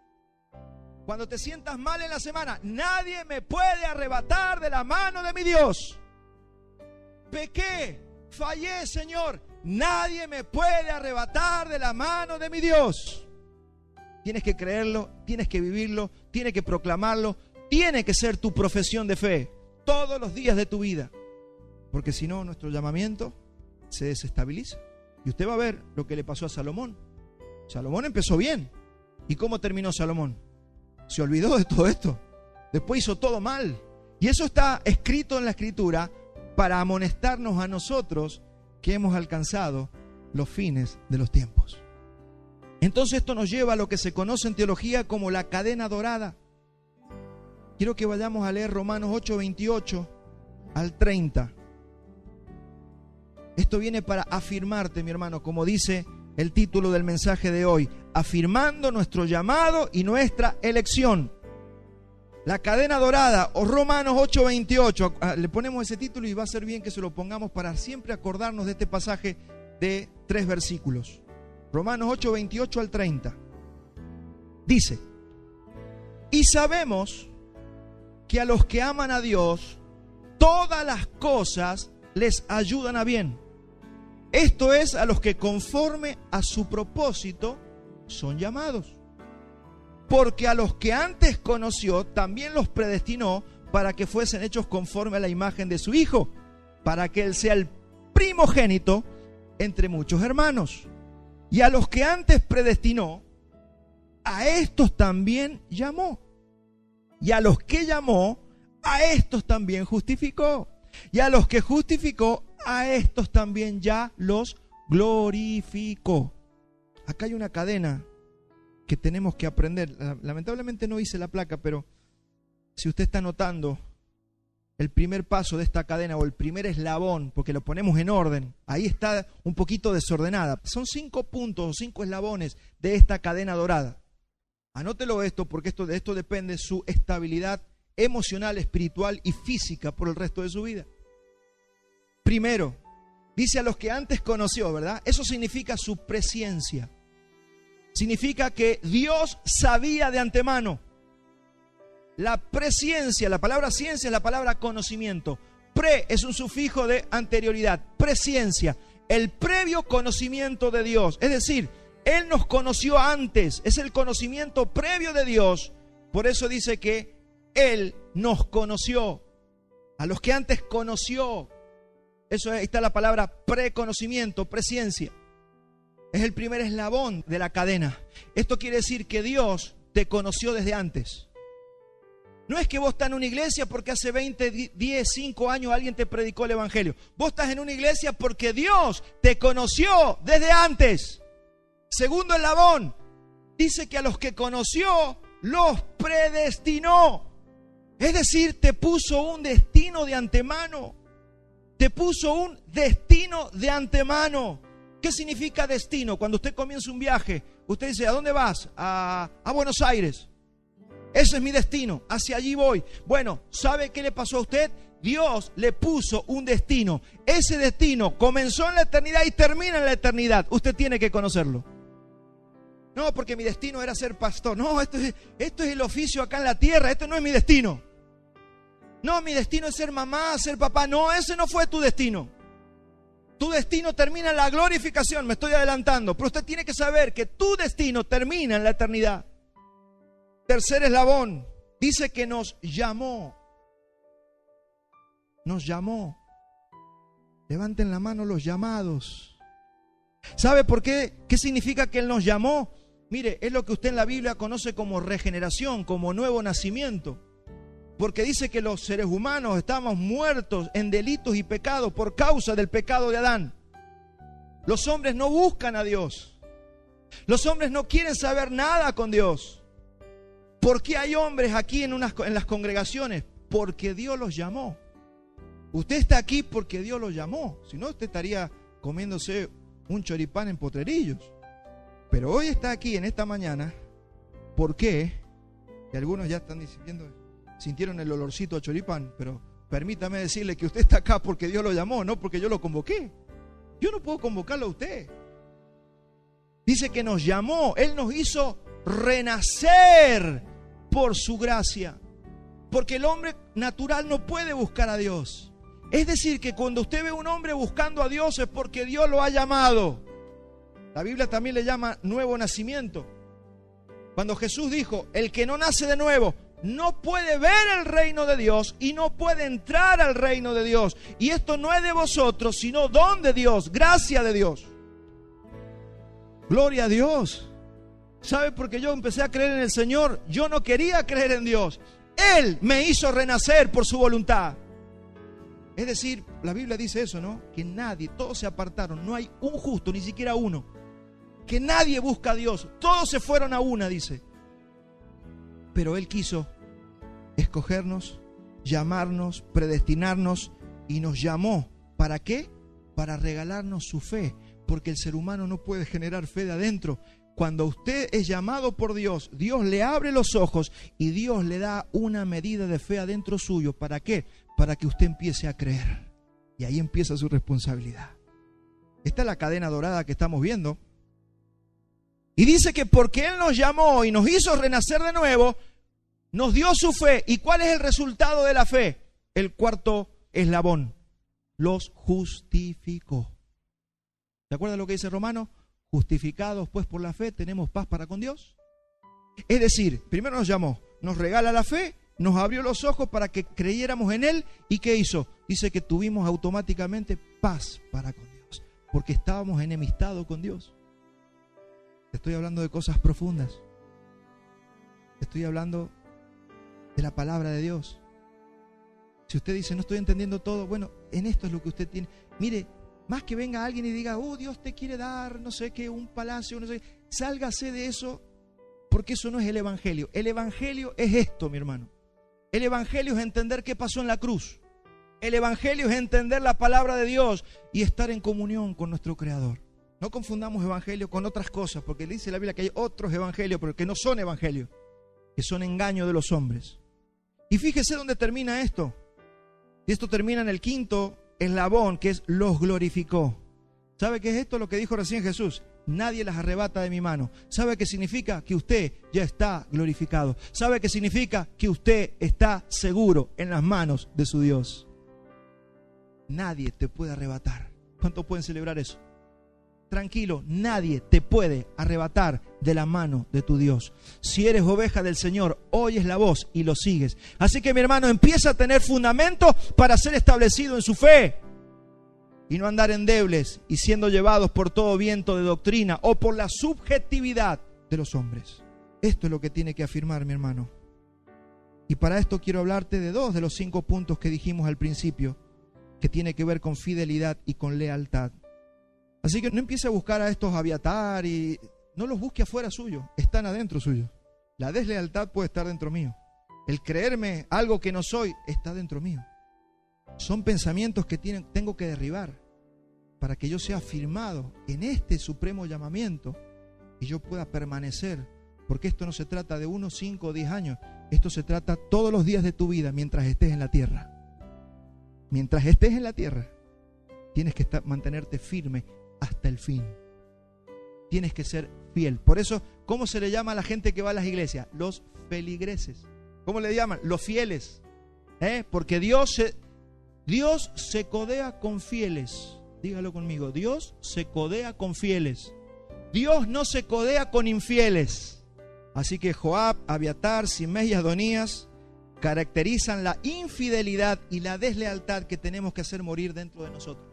Cuando te sientas mal en la semana, nadie me puede arrebatar de la mano de mi Dios. Pequé, fallé, Señor. Nadie me puede arrebatar de la mano de mi Dios. Tienes que creerlo, tienes que vivirlo, tienes que proclamarlo, tiene que ser tu profesión de fe todos los días de tu vida. Porque si no, nuestro llamamiento se desestabiliza. Y usted va a ver lo que le pasó a Salomón. Salomón empezó bien. ¿Y cómo terminó Salomón? Se olvidó de todo esto. Después hizo todo mal. Y eso está escrito en la Escritura para amonestarnos a nosotros que hemos alcanzado los fines de los tiempos. Entonces esto nos lleva a lo que se conoce en teología como la cadena dorada. Quiero que vayamos a leer Romanos 8, 28 al 30. Esto viene para afirmarte, mi hermano, como dice el título del mensaje de hoy, afirmando nuestro llamado y nuestra elección. La cadena dorada, o Romanos 8, 28. Le ponemos ese título y va a ser bien que se lo pongamos para siempre acordarnos de este pasaje de 3 versículos. Romanos 8, 28 al 30. Dice: y sabemos que a los que aman a Dios, todas las cosas les ayudan a bien. Esto es, a los que conforme a su propósito son llamados. Porque a los que antes conoció, también los predestinó para que fuesen hechos conforme a la imagen de su Hijo, para que Él sea el primogénito entre muchos hermanos. Y a los que antes predestinó, a estos también llamó. Y a los que llamó, a estos también justificó. Y a los que justificó, a estos también ya los glorificó. Acá hay una cadena que tenemos que aprender. Lamentablemente no hice la placa, pero si usted está notando el primer paso de esta cadena o el primer eslabón, porque lo ponemos en orden, ahí está un poquito desordenada. Son 5 puntos o 5 eslabones de esta cadena dorada. Anótelo esto, porque de esto depende su estabilidad emocional, espiritual y física por el resto de su vida. Primero, dice a los que antes conoció, ¿verdad? Eso significa su presciencia. Significa que Dios sabía de antemano. La presciencia, la palabra ciencia es la palabra conocimiento. Pre es un sufijo de anterioridad. Presciencia, el previo conocimiento de Dios. Es decir, Él nos conoció antes. Es el conocimiento previo de Dios. Por eso dice que Él nos conoció. A los que antes conoció. Eso ahí está la palabra preconocimiento, presciencia. Es el primer eslabón de la cadena. Esto quiere decir que Dios te conoció desde antes. No es que vos estás en una iglesia porque hace 20, 10, 5 años alguien te predicó el evangelio. Vos estás en una iglesia porque Dios te conoció desde antes. Segundo eslabón, dice que a los que conoció los predestinó. Es decir, te puso un destino de antemano. Te puso un destino de antemano. ¿Qué significa destino? Cuando usted comienza un viaje, usted dice, ¿a dónde vas? A Buenos Aires. Ese es mi destino, hacia allí voy. Bueno, ¿sabe qué le pasó a usted? Dios le puso un destino. Ese destino comenzó en la eternidad y termina en la eternidad. Usted tiene que conocerlo. No, porque mi destino era ser pastor. No, esto es el oficio acá en la tierra. Esto no es mi destino. No, mi destino es ser mamá, ser papá. No, ese no fue tu destino. Tu destino termina en la glorificación. Me estoy adelantando. Pero usted tiene que saber que tu destino termina en la eternidad. Tercer eslabón. Dice que nos llamó. Nos llamó. Levanten la mano los llamados. ¿Sabe por qué? ¿Qué significa que Él nos llamó? Mire, es lo que usted en la Biblia conoce como regeneración, como nuevo nacimiento. Porque dice que los seres humanos estamos muertos en delitos y pecados por causa del pecado de Adán. Los hombres no buscan a Dios. Los hombres no quieren saber nada con Dios. ¿Por qué hay hombres aquí en las congregaciones? Porque Dios los llamó. Usted está aquí porque Dios los llamó. Si no, usted estaría comiéndose un choripán en Potrerillos. Pero hoy está aquí en esta mañana. ¿Por qué? Y algunos ya están diciendo, sintieron el olorcito a choripán, pero permítame decirle que usted está acá porque Dios lo llamó, no porque yo lo convoqué. Yo no puedo convocarlo a usted. Dice que nos llamó, Él nos hizo renacer por su gracia. Porque el hombre natural no puede buscar a Dios. Es decir, que cuando usted ve a un hombre buscando a Dios es porque Dios lo ha llamado. La Biblia también le llama nuevo nacimiento. Cuando Jesús dijo, el que no nace de nuevo no puede ver el reino de Dios y no puede entrar al reino de Dios. Y esto no es de vosotros, sino don de Dios, gracia de Dios. Gloria a Dios. ¿Sabe por qué yo empecé a creer en el Señor? Yo no quería creer en Dios. Él me hizo renacer por su voluntad. Es decir, la Biblia dice eso, ¿no? Que nadie, todos se apartaron. No hay un justo, ni siquiera uno. que nadie busca a Dios. Todos se fueron a una, dice. Pero Él quiso escogernos, llamarnos, predestinarnos y nos llamó. ¿Para qué? Para regalarnos su fe, porque el ser humano no puede generar fe de adentro. Cuando usted es llamado por Dios, Dios le abre los ojos y Dios le da una medida de fe adentro suyo. ¿Para qué? Para que usted empiece a creer. Y ahí empieza su responsabilidad. Esta es la cadena dorada que estamos viendo. Y dice que porque Él nos llamó y nos hizo renacer de nuevo, nos dio su fe. ¿Y cuál es el resultado de la fe? El cuarto eslabón. Los justificó. ¿Se acuerdan lo que dice Romano? Justificados pues por la fe tenemos paz para con Dios. Es decir, primero nos llamó, nos regala la fe, nos abrió los ojos para que creyéramos en Él. ¿Y qué hizo? Dice que tuvimos automáticamente paz para con Dios, porque estábamos enemistados con Dios. Estoy hablando de cosas profundas. Estoy hablando de la palabra de Dios. Si usted dice, no estoy entendiendo todo, bueno, en esto es lo que usted tiene. Mire, más que venga alguien y diga, oh, Dios te quiere dar, no sé qué, un palacio, no sé qué, sálgase de eso, porque eso no es el Evangelio. El Evangelio es esto, mi hermano. El Evangelio es entender qué pasó en la cruz. El Evangelio es entender la palabra de Dios y estar en comunión con nuestro Creador. No confundamos Evangelio con otras cosas, porque dice la Biblia que hay otros evangelios, pero que no son evangelios, que son engaño de los hombres. Y fíjese dónde termina esto. Y esto termina en el quinto eslabón, que es los glorificó. ¿Sabe qué es esto? Lo que dijo recién Jesús. Nadie las arrebata de mi mano. ¿Sabe qué significa? Que usted ya está glorificado. ¿Sabe qué significa? Que usted está seguro en las manos de su Dios. Nadie te puede arrebatar. ¿Cuántos pueden celebrar eso? Tranquilo, nadie te puede arrebatar de la mano de tu Dios. Si eres oveja del Señor, oyes la voz y lo sigues. Así que mi hermano, empieza a tener fundamento para ser establecido en su fe. Y no andar endebles y siendo llevados por todo viento de doctrina o por la subjetividad de los hombres. Esto es lo que tiene que afirmar, mi hermano. Y para esto quiero hablarte de 2 de los 5 puntos que dijimos al principio, que tiene que ver con fidelidad y con lealtad. Así que no empiece a buscar a estos Abiatar y no los busque afuera suyo, están adentro suyo. La deslealtad puede estar dentro mío. El creerme algo que no soy está dentro mío. Son pensamientos que tengo que derribar para que yo sea firmado en este supremo llamamiento y yo pueda permanecer. Porque esto no se trata de 1, 5 o 10 años. Esto se trata todos los días de tu vida mientras estés en la tierra. Mientras estés en la tierra, tienes que mantenerte firme hasta el fin. Tienes que ser fiel. Por eso, ¿cómo se le llama a la gente que va a las iglesias? Los feligreses. ¿Cómo le llaman? Los fieles. Porque Dios se codea con fieles. Dígalo conmigo. Dios se codea con fieles. Dios no se codea con infieles. Así que Joab, Abiatar, Simei y Adonías caracterizan la infidelidad y la deslealtad que tenemos que hacer morir dentro de nosotros.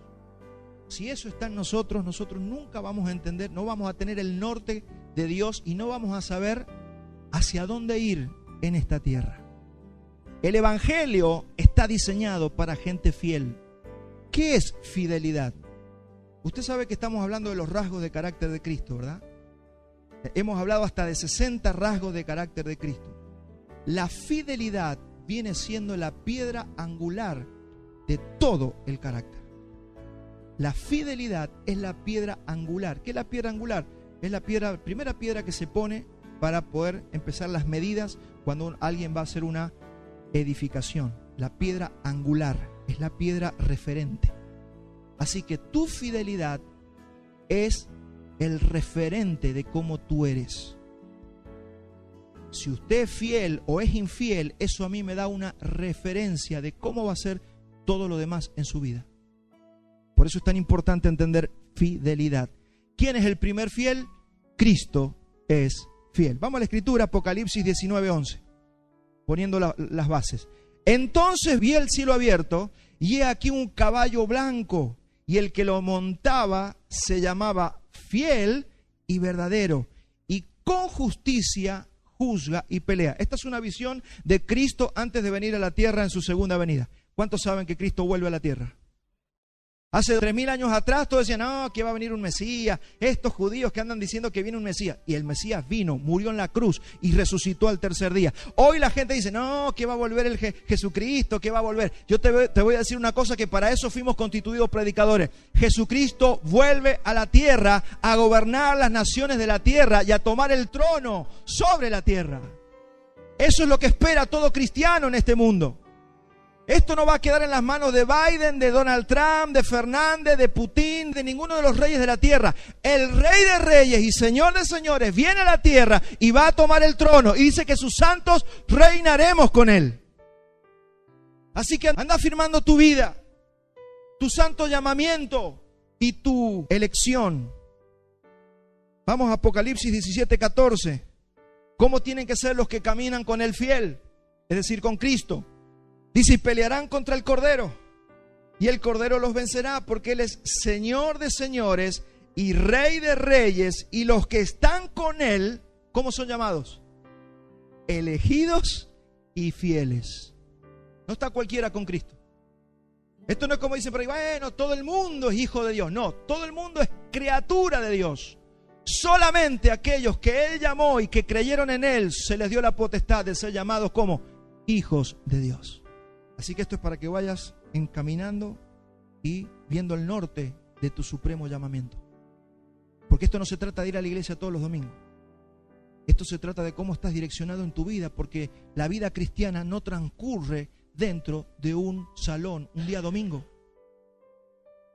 Si eso está en nosotros, nosotros nunca vamos a entender, no vamos a tener el norte de Dios y no vamos a saber hacia dónde ir en esta tierra. El Evangelio está diseñado para gente fiel. ¿Qué es fidelidad? Usted sabe que estamos hablando de los rasgos de carácter de Cristo, ¿verdad? Hemos hablado hasta de 60 rasgos de carácter de Cristo. La fidelidad viene siendo la piedra angular de todo el carácter. La fidelidad es la piedra angular. ¿Qué es la piedra angular? Es la primera piedra que se pone para poder empezar las medidas cuando alguien va a hacer una edificación. La piedra angular es la piedra referente. Así que tu fidelidad es el referente de cómo tú eres. Si usted es fiel o es infiel, eso a mí me da una referencia de cómo va a ser todo lo demás en su vida. Por eso es tan importante entender fidelidad. ¿Quién es el primer fiel? Cristo es fiel. Vamos a la escritura, Apocalipsis 19:11, poniendo las bases. Entonces vi el cielo abierto y he aquí un caballo blanco, y el que lo montaba se llamaba Fiel y Verdadero, y con justicia juzga y pelea. Esta es una visión de Cristo antes de venir a la tierra en su segunda venida. ¿Cuántos saben que Cristo vuelve a la tierra? Hace 3000 años atrás todos decían, no, que va a venir un Mesías. Estos judíos que andan diciendo que viene un Mesías. Y el Mesías vino, murió en la cruz y resucitó al tercer día. Hoy la gente dice, no, que va a volver el Jesucristo, que va a volver. Yo te voy a decir una cosa, que para eso fuimos constituidos predicadores. Jesucristo vuelve a la tierra a gobernar las naciones de la tierra y a tomar el trono sobre la tierra. Eso es lo que espera todo cristiano en este mundo. Esto no va a quedar en las manos de Biden, de Donald Trump, de Fernández, de Putin, de ninguno de los reyes de la tierra. El Rey de Reyes y Señor de Señores viene a la tierra y va a tomar el trono. Y dice que sus santos reinaremos con él. Así que anda firmando tu vida, tu santo llamamiento y tu elección. Vamos a Apocalipsis 17:14. ¿Cómo tienen que ser los que caminan con el fiel? Es decir, con Cristo. Dice, y pelearán contra el Cordero, y el Cordero los vencerá, porque Él es Señor de señores y Rey de reyes, y los que están con Él, ¿cómo son llamados? Elegidos y fieles. No está cualquiera con Cristo. Esto no es como dicen por ahí, bueno, todo el mundo es hijo de Dios. No, todo el mundo es criatura de Dios. Solamente aquellos que Él llamó y que creyeron en Él, se les dio la potestad de ser llamados como hijos de Dios. Así que esto es para que vayas encaminando y viendo el norte de tu supremo llamamiento. Porque esto no se trata de ir a la iglesia todos los domingos. Esto se trata de cómo estás direccionado en tu vida, porque la vida cristiana no transcurre dentro de un salón un día domingo.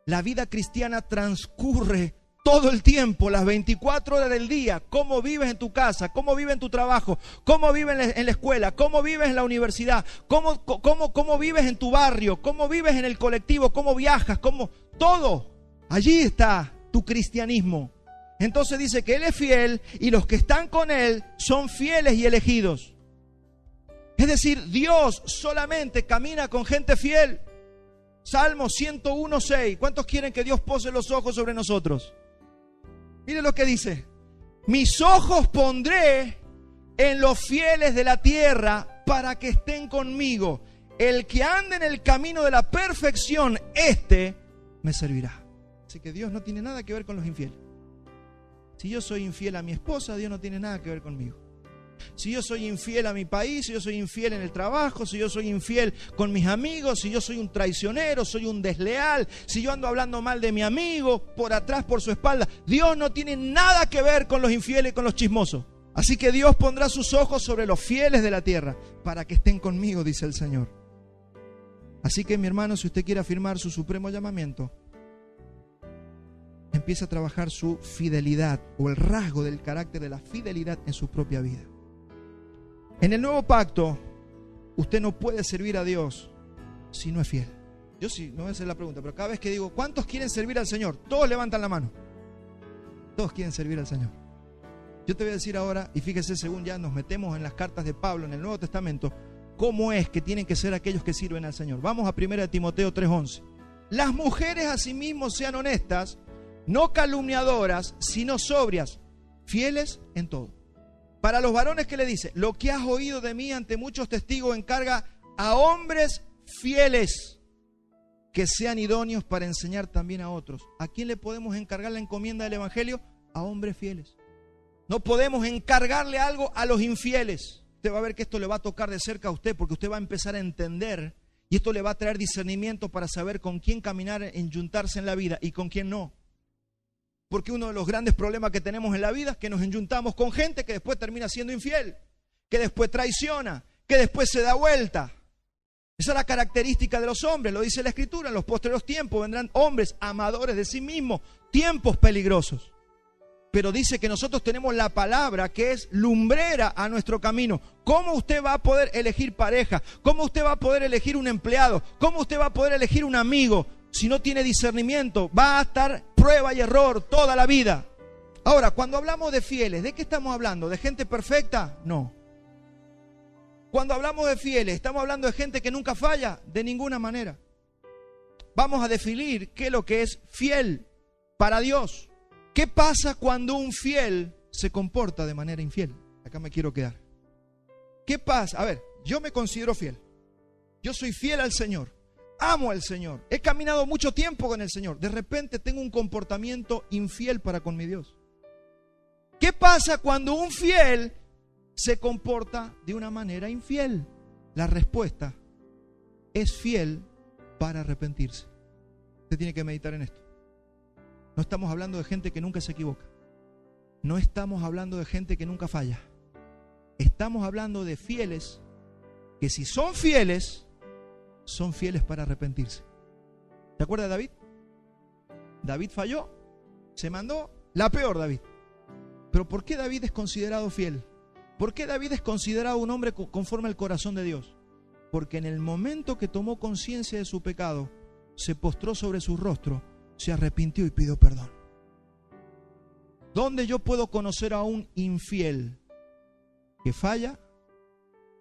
La vida cristiana transcurre todo el tiempo, las 24 horas del día. Cómo vives en tu casa, cómo vives en tu trabajo, cómo vives en la escuela, cómo vives en la universidad, cómo vives en tu barrio, cómo vives en el colectivo, cómo viajas, cómo todo. Allí está tu cristianismo. Entonces dice que Él es fiel y los que están con Él son fieles y elegidos. Es decir, Dios solamente camina con gente fiel. Salmo 101:6. ¿Cuántos quieren que Dios pose los ojos sobre nosotros? Mire lo que dice: mis ojos pondré en los fieles de la tierra para que estén conmigo. El que ande en el camino de la perfección, este me servirá. Así que Dios no tiene nada que ver con los infieles. Si yo soy infiel a mi esposa, Dios no tiene nada que ver conmigo. Si yo soy infiel a mi país, si yo soy infiel en el trabajo, si yo soy infiel con mis amigos, si yo soy un traicionero, soy un desleal, si yo ando hablando mal de mi amigo, por atrás, por su espalda, Dios no tiene nada que ver con los infieles y con los chismosos. Así que Dios pondrá sus ojos sobre los fieles de la tierra para que estén conmigo, dice el Señor. Así que, mi hermano, si usted quiere afirmar su supremo llamamiento, empieza a trabajar su fidelidad o el rasgo del carácter de la fidelidad en su propia vida. En el nuevo pacto, usted no puede servir a Dios si no es fiel. Yo sí, no voy a hacer la pregunta, pero cada vez que digo, ¿cuántos quieren servir al Señor? Todos levantan la mano. Todos quieren servir al Señor. Yo te voy a decir ahora, y fíjese, según ya nos metemos en las cartas de Pablo en el Nuevo Testamento, cómo es que tienen que ser aquellos que sirven al Señor. Vamos a 1 Timoteo 3:11. Las mujeres asimismo sean honestas, no calumniadoras, sino sobrias, fieles en todo. Para los varones, ¿qué le dice? Lo que has oído de mí ante muchos testigos, encarga a hombres fieles que sean idóneos para enseñar también a otros. ¿A quién le podemos encargar la encomienda del Evangelio? A hombres fieles. No podemos encargarle algo a los infieles. Usted va a ver que esto le va a tocar de cerca a usted, porque usted va a empezar a entender, y esto le va a traer discernimiento para saber con quién caminar, enyuntarse en la vida y con quién no. Porque uno de los grandes problemas que tenemos en la vida es que nos enyuntamos con gente que después termina siendo infiel, que después traiciona, que después se da vuelta. Esa es la característica de los hombres, lo dice la Escritura. En los postreros tiempos vendrán hombres amadores de sí mismos, tiempos peligrosos. Pero dice que nosotros tenemos la palabra que es lumbrera a nuestro camino. ¿Cómo usted va a poder elegir pareja? ¿Cómo usted va a poder elegir un empleado? ¿Cómo usted va a poder elegir un amigo? Si no tiene discernimiento, va a estar prueba y error toda la vida. Ahora, cuando hablamos de fieles, ¿de qué estamos hablando? ¿De gente perfecta? No. Cuando hablamos de fieles, ¿estamos hablando de gente que nunca falla? De ninguna manera. Vamos a definir qué es lo que es fiel para Dios. ¿Qué pasa cuando un fiel se comporta de manera infiel? Acá me quiero quedar. ¿Qué pasa? A ver, yo me considero fiel. Yo soy fiel al Señor. amo al Señor, he caminado mucho tiempo con el Señor, de repente tengo un comportamiento infiel para con mi Dios. ¿Qué pasa cuando un fiel se comporta de una manera infiel? La respuesta es fiel para arrepentirse. Usted tiene que meditar en esto. No estamos hablando de gente que nunca se equivoca. No estamos hablando de gente que nunca falla. Estamos hablando de fieles que si son fieles para arrepentirse. ¿Se acuerda de David? David falló, se mandó la peor David. Pero ¿por qué David es considerado fiel? ¿Por qué David es considerado un hombre conforme al corazón de Dios? Porque en el momento que tomó conciencia de su pecado, se postró sobre su rostro, se arrepintió y pidió perdón. ¿Dónde yo puedo conocer a un infiel que falla,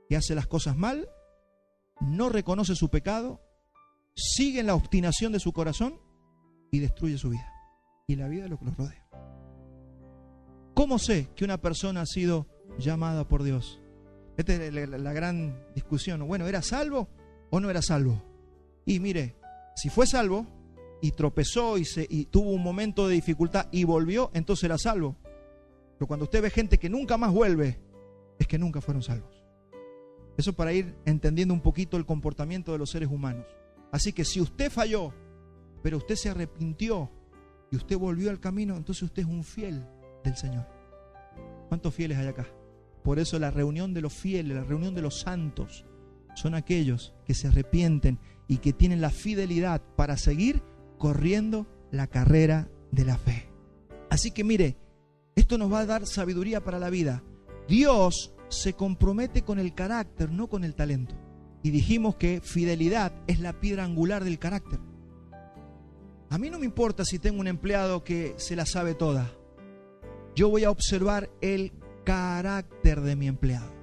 que hace las cosas mal, no reconoce su pecado, sigue en la obstinación de su corazón y destruye su vida y la vida de los que los rodea? ¿Cómo sé que una persona ha sido llamada por Dios? Esta es la gran discusión. Bueno, ¿era salvo o no era salvo? Y mire, si fue salvo y tropezó y tuvo un momento de dificultad y volvió, entonces era salvo. Pero cuando usted ve gente que nunca más vuelve, es que nunca fueron salvos. Eso para ir entendiendo un poquito el comportamiento de los seres humanos. Así que si usted falló, pero usted se arrepintió y usted volvió al camino, entonces usted es un fiel del Señor. ¿Cuántos fieles hay acá? Por eso la reunión de los fieles, la reunión de los santos, son aquellos que se arrepienten y que tienen la fidelidad para seguir corriendo la carrera de la fe. Así que mire, esto nos va a dar sabiduría para la vida. Dios se compromete con el carácter, no con el talento. Y dijimos que fidelidad es la piedra angular del carácter. A mí no me importa si tengo un empleado que se la sabe toda. Yo voy a observar el carácter de mi empleado.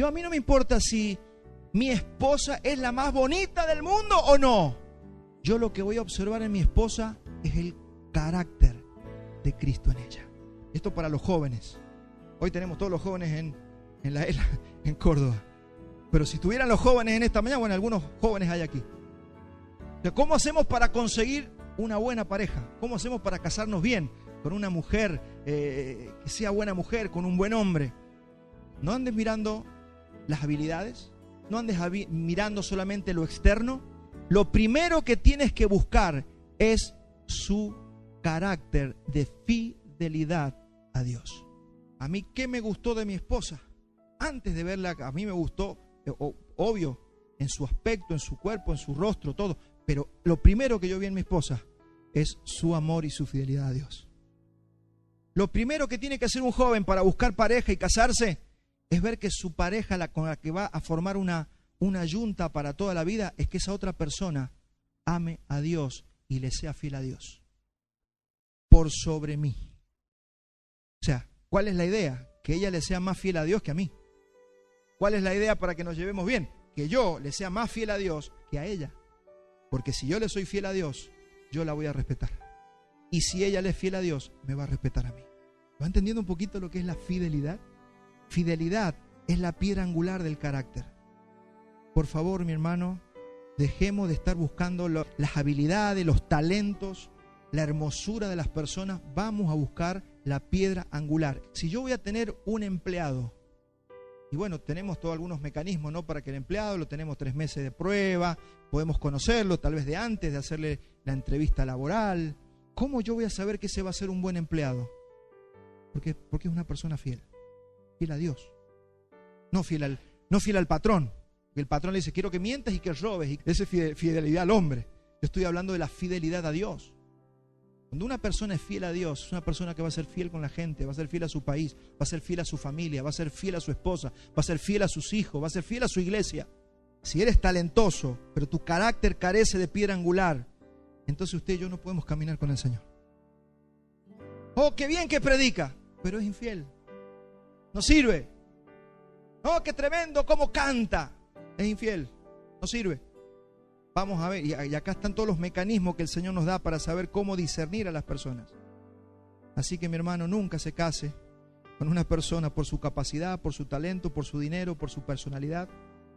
A mí no me importa si mi esposa es la más bonita del mundo o no. Yo lo que voy a observar en mi esposa es el carácter de Cristo en ella. Esto para los jóvenes. Hoy tenemos todos los jóvenes en la ELA, en Córdoba. Pero si estuvieran los jóvenes en esta mañana, bueno, algunos jóvenes hay aquí. ¿Cómo hacemos para conseguir una buena pareja? ¿Cómo hacemos para casarnos bien con una mujer que sea buena mujer, con un buen hombre? No andes mirando las habilidades, no andes mirando solamente lo externo. Lo primero que tienes que buscar es su carácter de fidelidad a Dios. A mí, ¿qué me gustó de mi esposa? Antes de verla, a mí me gustó, obvio, en su aspecto, en su cuerpo, en su rostro, todo. Pero lo primero que yo vi en mi esposa es su amor y su fidelidad a Dios. Lo primero que tiene que hacer un joven para buscar pareja y casarse es ver que su pareja, con la que va a formar una yunta para toda la vida, es que esa otra persona ame a Dios y le sea fiel a Dios por sobre mí. O sea, ¿cuál es la idea? Que ella le sea más fiel a Dios que a mí. ¿Cuál es la idea para que nos llevemos bien? Que yo le sea más fiel a Dios que a ella. Porque si yo le soy fiel a Dios, yo la voy a respetar. Y si ella le es fiel a Dios, me va a respetar a mí. ¿Va entendiendo un poquito lo que es la fidelidad? Fidelidad es la piedra angular del carácter. Por favor, mi hermano, dejemos de estar buscando las habilidades, los talentos, la hermosura de las personas. Vamos a buscar la piedra angular. Si yo voy a tener un empleado, y bueno, tenemos todos algunos mecanismos, ¿no? Para que el empleado lo tenemos 3 meses de prueba, podemos conocerlo tal vez de antes de hacerle la entrevista laboral. ¿Cómo yo voy a saber que ese va a ser un buen empleado? Porque es una persona fiel a Dios, no fiel al patrón. El patrón le dice, quiero que mientas y que robes, y esa es fidelidad al hombre. Yo estoy hablando de la fidelidad a Dios. Cuando una persona es fiel a Dios, es una persona que va a ser fiel con la gente, va a ser fiel a su país, va a ser fiel a su familia, va a ser fiel a su esposa, va a ser fiel a sus hijos, va a ser fiel a su iglesia. Si eres talentoso, pero tu carácter carece de piedra angular, entonces usted y yo no podemos caminar con el Señor. Oh, qué bien que predica, pero es infiel. No sirve. Oh, qué tremendo cómo canta. Es infiel. No sirve. Vamos a ver, y acá están todos los mecanismos que el Señor nos da para saber cómo discernir a las personas. Así que mi hermano, nunca se case con una persona por su capacidad, por su talento, por su dinero, por su personalidad.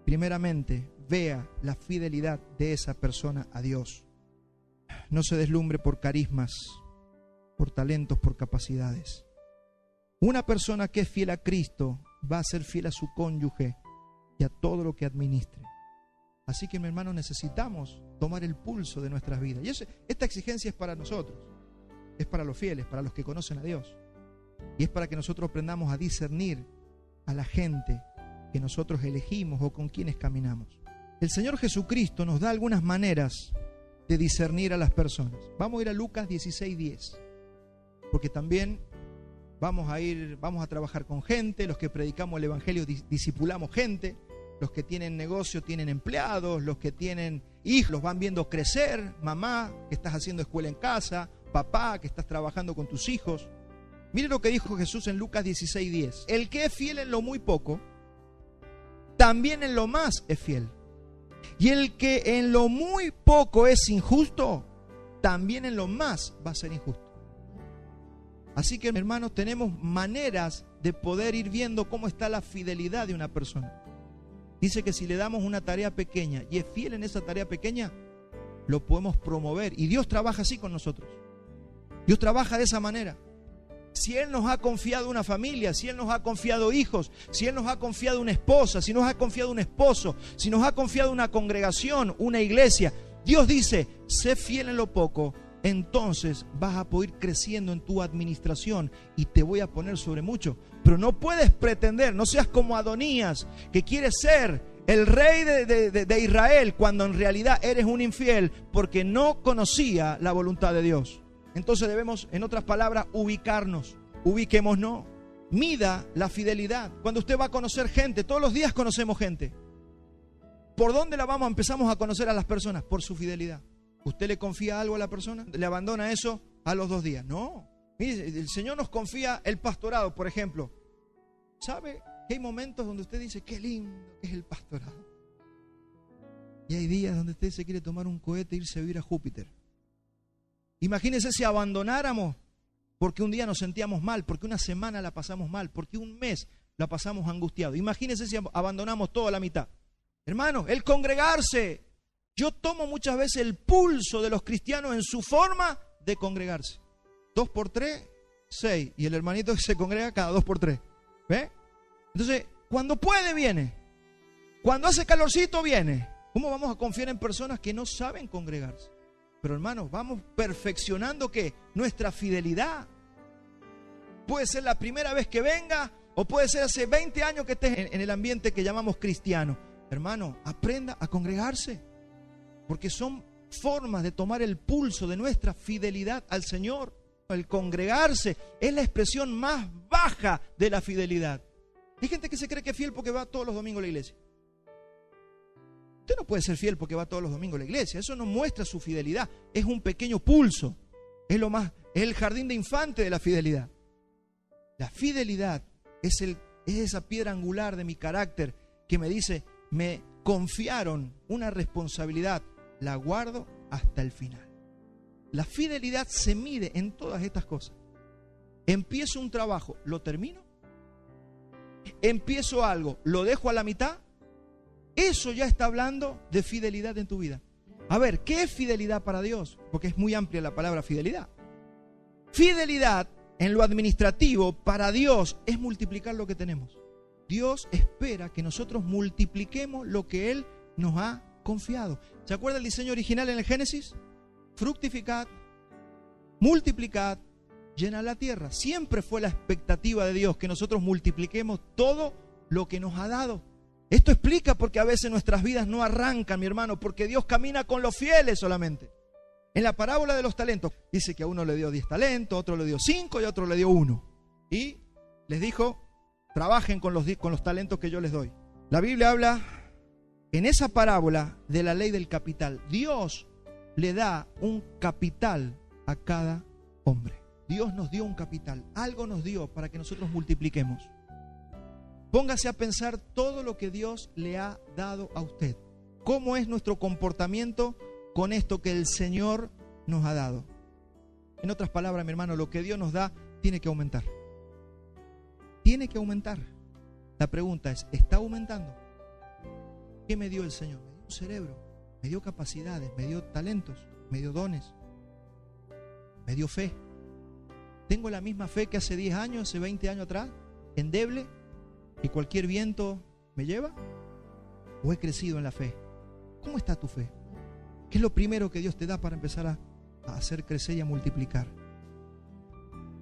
primeramente vea la fidelidad de esa persona a Dios. No se deslumbre por carismas, por talentos, por capacidades. Una persona que es fiel a Cristo va a ser fiel a su cónyuge y a todo lo que administre. Así que, mi hermano, necesitamos tomar el pulso de nuestras vidas. Y esta exigencia es para nosotros, es para los fieles, para los que conocen a Dios. Y es para que nosotros aprendamos a discernir a la gente que nosotros elegimos o con quienes caminamos. El Señor Jesucristo nos da algunas maneras de discernir a las personas. Vamos a ir a Lucas 16:10, porque también vamos a trabajar con gente. Los que predicamos el Evangelio discipulamos gente. Los que tienen negocio tienen empleados. Los que tienen hijos los van viendo crecer. Mamá, que estás haciendo escuela en casa. Papá, que estás trabajando con tus hijos. Mire lo que dijo Jesús en Lucas 16:10. El que es fiel en lo muy poco, también en lo más es fiel. Y el que en lo muy poco es injusto, también en lo más va a ser injusto. Así que, hermanos, tenemos maneras de poder ir viendo cómo está la fidelidad de una persona. Dice que si le damos una tarea pequeña y es fiel en esa tarea pequeña, lo podemos promover. Y Dios trabaja así con nosotros. Dios trabaja de esa manera. Si Él nos ha confiado una familia, si Él nos ha confiado hijos, si Él nos ha confiado una esposa, si nos ha confiado un esposo, si nos ha confiado una congregación, una iglesia, Dios dice, sé fiel en lo poco, entonces vas a poder ir creciendo en tu administración y te voy a poner sobre mucho. Pero no puedes pretender, no seas como Adonías, que quiere ser el rey de Israel, cuando en realidad eres un infiel porque no conocía la voluntad de Dios. Entonces debemos, en otras palabras, ubiquémonos. Mida la fidelidad. Cuando usted va a conocer gente, todos los días conocemos gente. ¿Por dónde empezamos a conocer a las personas? Por su fidelidad. ¿Usted le confía algo a la persona? ¿Le abandona eso a los 2 días? No. Mire, el Señor nos confía el pastorado, por ejemplo. ¿Sabe que hay momentos donde usted dice, qué lindo que es el pastorado? Y hay días donde usted se quiere tomar un cohete e irse a vivir a Júpiter. Imagínense si abandonáramos porque un día nos sentíamos mal, porque una semana la pasamos mal, porque un mes la pasamos angustiados. Imagínense si abandonamos todo a la mitad. Hermano, el congregarse. Yo tomo muchas veces el pulso de los cristianos en su forma de congregarse. 2 por 3, 6. Y el hermanito que se congrega cada 2 por 3. ¿Ve? Entonces, cuando puede, viene. Cuando hace calorcito, viene. ¿Cómo vamos a confiar en personas que no saben congregarse? Pero, hermanos, vamos perfeccionando ¿qué? Nuestra fidelidad. Puede ser la primera vez que venga, o puede ser hace 20 años que estés en el ambiente que llamamos cristiano. Hermano, aprenda a congregarse, porque son formas de tomar el pulso de nuestra fidelidad al Señor. El congregarse es la expresión más baja de la fidelidad. Hay gente que se cree que es fiel porque va todos los domingos a la iglesia. Usted no puede ser fiel porque va todos los domingos a la iglesia. Eso no muestra su fidelidad. Es un pequeño pulso. Es el jardín de infante de la fidelidad. La fidelidad es esa piedra angular de mi carácter que me dice, me confiaron una responsabilidad, la guardo hasta el final. La fidelidad se mide en todas estas cosas. Empiezo un trabajo, ¿lo termino? Empiezo algo, ¿lo dejo a la mitad? Eso ya está hablando de fidelidad en tu vida. A ver, ¿qué es fidelidad para Dios? Porque es muy amplia la palabra fidelidad. Fidelidad en lo administrativo para Dios es multiplicar lo que tenemos. Dios espera que nosotros multipliquemos lo que Él nos ha confiado. ¿Se acuerda el diseño original en el Génesis? Fructificad, multiplicad, llenad la tierra. Siempre fue la expectativa de Dios que nosotros multipliquemos todo lo que nos ha dado. Esto explica por qué a veces nuestras vidas no arrancan, mi hermano, porque Dios camina con los fieles solamente. En la parábola de los talentos, dice que a uno le dio 10 talentos, a otro le dio 5 y a otro le dio 1. Y les dijo, trabajen con los talentos que yo les doy. La Biblia habla en esa parábola de la ley del capital. Dios le da un capital a cada hombre. Dios nos dio un capital, algo nos dio para que nosotros multipliquemos. Póngase a pensar todo lo que Dios le ha dado a usted. ¿Cómo es nuestro comportamiento con esto que el Señor nos ha dado? En otras palabras, mi hermano, lo que Dios nos da tiene que aumentar. Tiene que aumentar. La pregunta es, ¿está aumentando? ¿Qué me dio el Señor? Me dio un cerebro, me dio capacidades, me dio talentos, me dio dones, me dio fe. ¿Tengo la misma fe que hace 10 años, hace 20 años atrás? ¿Endeble? ¿Y cualquier viento me lleva? ¿O he crecido en la fe? ¿Cómo está tu fe? ¿Qué es lo primero que Dios te da para empezar a hacer crecer y a multiplicar?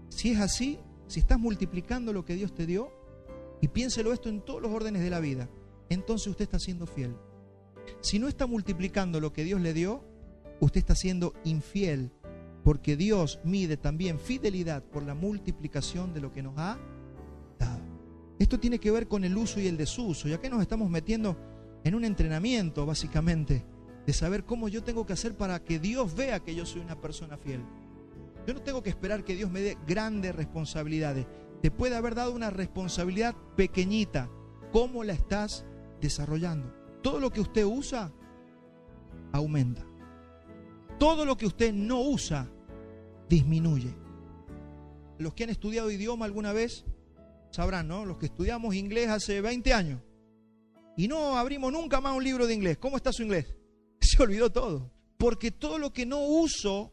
Si es así, si estás multiplicando lo que Dios te dio, y piénselo esto en todos los órdenes de la vida, entonces usted está siendo fiel. Si no está multiplicando lo que Dios le dio, usted está siendo infiel, porque Dios mide también fidelidad por la multiplicación de lo que nos ha dado. Esto tiene que ver con el uso y el desuso, y acá nos estamos metiendo en un entrenamiento básicamente de saber cómo yo tengo que hacer para que Dios vea que yo soy una persona fiel. Yo no tengo que esperar que Dios me dé grandes responsabilidades. Te puede haber dado una responsabilidad pequeñita. ¿Cómo la estás desarrollando? Todo lo que usted usa aumenta. Todo lo que usted no usa disminuye. Los que han estudiado idioma alguna vez sabrán, ¿no? Los que estudiamos inglés hace 20 años y no abrimos nunca más un libro de inglés. ¿Cómo está su inglés? Se olvidó todo. Porque todo lo que no uso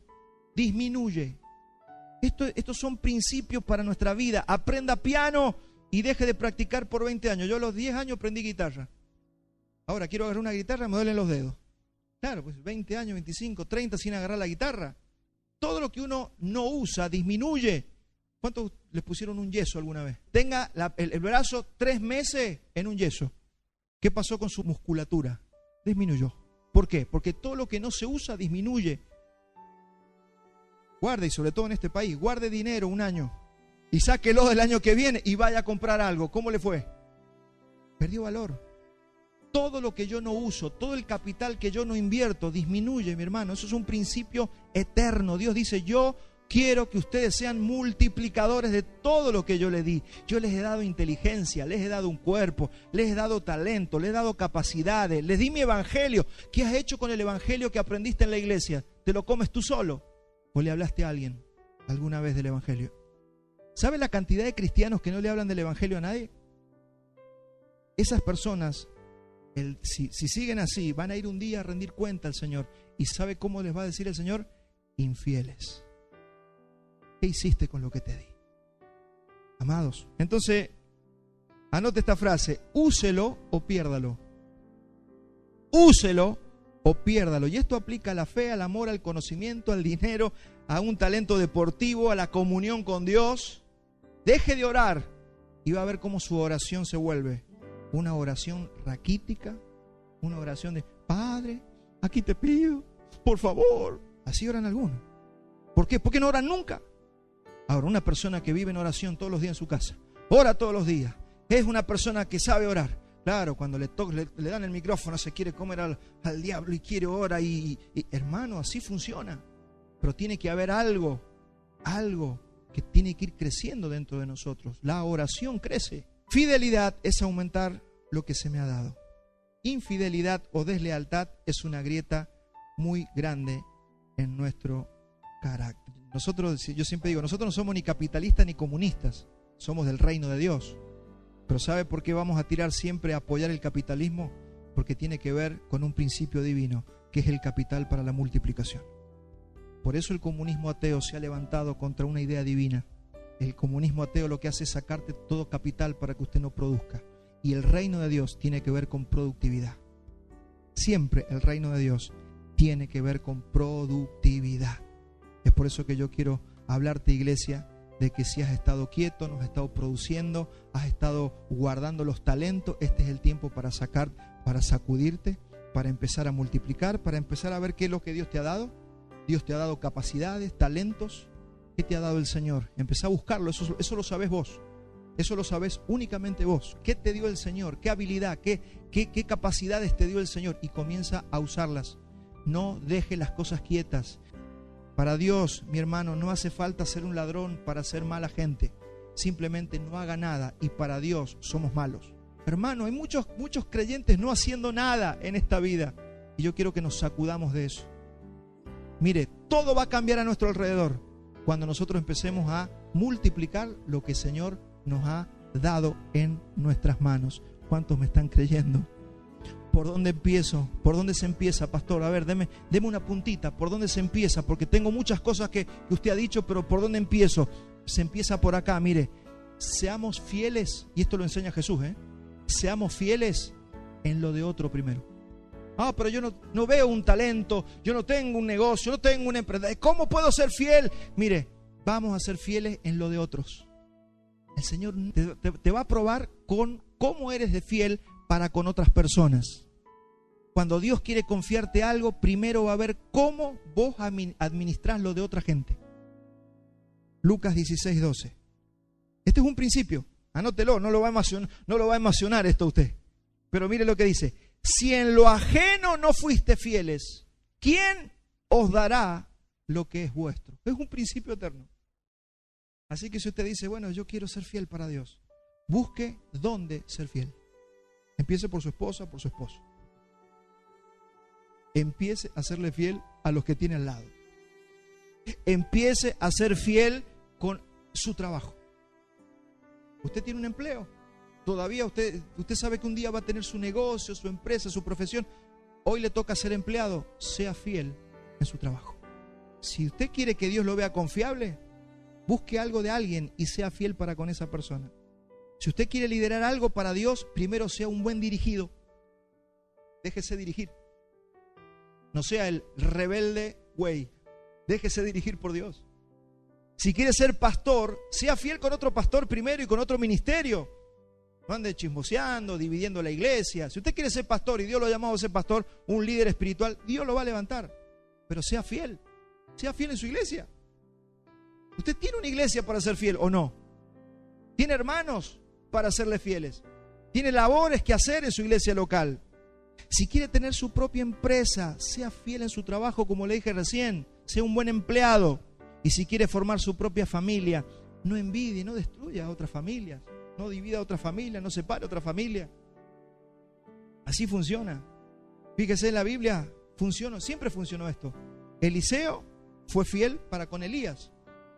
disminuye. Estos son principios para nuestra vida. Aprenda piano y deje de practicar por 20 años. Yo a los 10 años aprendí guitarra. Ahora quiero agarrar una guitarra y me duelen los dedos. Claro, pues 20 años, 25, 30 sin agarrar la guitarra. Todo lo que uno no usa disminuye. ¿Cuántos les pusieron un yeso alguna vez? Tenga el brazo 3 meses en un yeso. ¿Qué pasó con su musculatura? Disminuyó. ¿Por qué? Porque todo lo que no se usa disminuye. Guarde, y sobre todo en este país, guarde dinero un año y sáquelo del año que viene y vaya a comprar algo. ¿Cómo le fue? Perdió valor. Todo lo que yo no uso, todo el capital que yo no invierto disminuye, mi hermano. Eso es un principio eterno. Dios dice, yo quiero que ustedes sean multiplicadores de todo lo que yo les di. Yo les he dado inteligencia, les he dado un cuerpo, les he dado talento, les he dado capacidades, les di mi evangelio. ¿Qué has hecho con el evangelio que aprendiste en la iglesia? ¿Te lo comes tú solo? ¿O le hablaste a alguien alguna vez del evangelio? ¿Sabe la cantidad de cristianos que no le hablan del evangelio a nadie? Esas personas, si siguen así, van a ir un día a rendir cuenta al Señor. ¿Y sabe cómo les va a decir el Señor? Infieles. ¿Qué hiciste con lo que te di? Amados, entonces, anote esta frase: úselo o piérdalo. Úselo o piérdalo. Y esto aplica a la fe, al amor, al conocimiento, al dinero, a un talento deportivo, a la comunión con Dios. Deje de orar y va a ver cómo su oración se vuelve una oración raquítica, una oración de Padre, aquí te pido, por favor. Así oran algunos. ¿Por qué? Porque no oran nunca. Ahora, una persona que vive en oración todos los días en su casa, ora todos los días, es una persona que sabe orar. Claro, cuando le dan el micrófono se quiere comer al diablo y quiere orar y hermano, así funciona. Pero tiene que haber algo que tiene que ir creciendo dentro de nosotros. La oración crece. Fidelidad es aumentar lo que se me ha dado. Infidelidad o deslealtad es una grieta muy grande en nuestro carácter. Yo siempre digo, nosotros no somos ni capitalistas ni comunistas, somos del reino de Dios. Pero ¿sabe por qué vamos a tirar siempre a apoyar el capitalismo? Porque tiene que ver con un principio divino, que es el capital para la multiplicación. Por eso el comunismo ateo se ha levantado contra una idea divina. El comunismo ateo lo que hace es sacarte todo capital para que usted no produzca. Y el reino de Dios tiene que ver con productividad. Siempre el reino de Dios tiene que ver con productividad. Es por eso que yo quiero hablarte, iglesia, de que si has estado quieto, no has estado produciendo, has estado guardando los talentos, este es el tiempo para sacudirte, para empezar a multiplicar, para empezar a ver qué es lo que Dios te ha dado. Dios te ha dado capacidades, talentos. ¿Qué te ha dado el Señor? Empezá a buscarlo, eso lo sabés vos. Eso lo sabés únicamente vos. ¿Qué te dio el Señor? ¿Qué habilidad? ¿Qué capacidades te dio el Señor? Y comienza a usarlas. No deje las cosas quietas. Para Dios, mi hermano, no hace falta ser un ladrón para ser mala gente. Simplemente no haga nada y para Dios somos malos. Hermano, hay muchos creyentes no haciendo nada en esta vida. Y yo quiero que nos sacudamos de eso. Mire, todo va a cambiar a nuestro alrededor cuando nosotros empecemos a multiplicar lo que el Señor nos ha dado en nuestras manos. ¿Cuántos me están creyendo? ¿Por dónde empiezo? ¿Por dónde se empieza, pastor? A ver, deme una puntita. ¿Por dónde se empieza? Porque tengo muchas cosas que usted ha dicho, pero ¿por dónde empiezo? Se empieza por acá, mire. Seamos fieles, y esto lo enseña Jesús, seamos fieles en lo de otro primero. Pero yo no veo un talento, yo no tengo un negocio, no tengo una empresa. ¿Cómo puedo ser fiel? Mire, vamos a ser fieles en lo de otros. El Señor te va a probar con cómo eres de fiel para con otras personas. Cuando Dios quiere confiarte algo, primero va a ver cómo vos administrás lo de otra gente. Lucas 16:12. Este es un principio, anótelo, no lo va a emocionar esto a usted. Pero mire lo que dice: si en lo ajeno no fuiste fieles, ¿quién os dará lo que es vuestro? Es un principio eterno. Así que si usted dice, bueno, yo quiero ser fiel para Dios, busque dónde ser fiel. Empiece por su esposa, por su esposo. Empiece a serle fiel a los que tiene al lado. Empiece a ser fiel con su trabajo. Usted tiene un empleo. Todavía usted sabe que un día va a tener su negocio, su empresa, su profesión. Hoy le toca ser empleado. Sea fiel en su trabajo. Si usted quiere que Dios lo vea confiable, busque algo de alguien y sea fiel para con esa persona. Si usted quiere liderar algo para Dios, primero sea un buen dirigido. Déjese dirigir. No sea el rebelde güey. Déjese dirigir por Dios. Si quiere ser pastor, sea fiel con otro pastor primero y con otro ministerio. No ande chismoseando, dividiendo la iglesia. Si usted quiere ser pastor y Dios lo ha llamado a ser pastor, un líder espiritual, Dios lo va a levantar. Pero sea fiel. Sea fiel en su iglesia. ¿Usted tiene una iglesia para ser fiel o no? ¿Tiene hermanos para serle fieles? ¿Tiene labores que hacer en su iglesia local? Si quiere tener su propia empresa, sea fiel en su trabajo, como le dije recién. Sea un buen empleado. Y si quiere formar su propia familia, no envidie, no destruya a otras familias. No divida a otra familia, no separe a otra familia. Así funciona. Fíjese en la Biblia, siempre funcionó esto. Eliseo fue fiel para con Elías.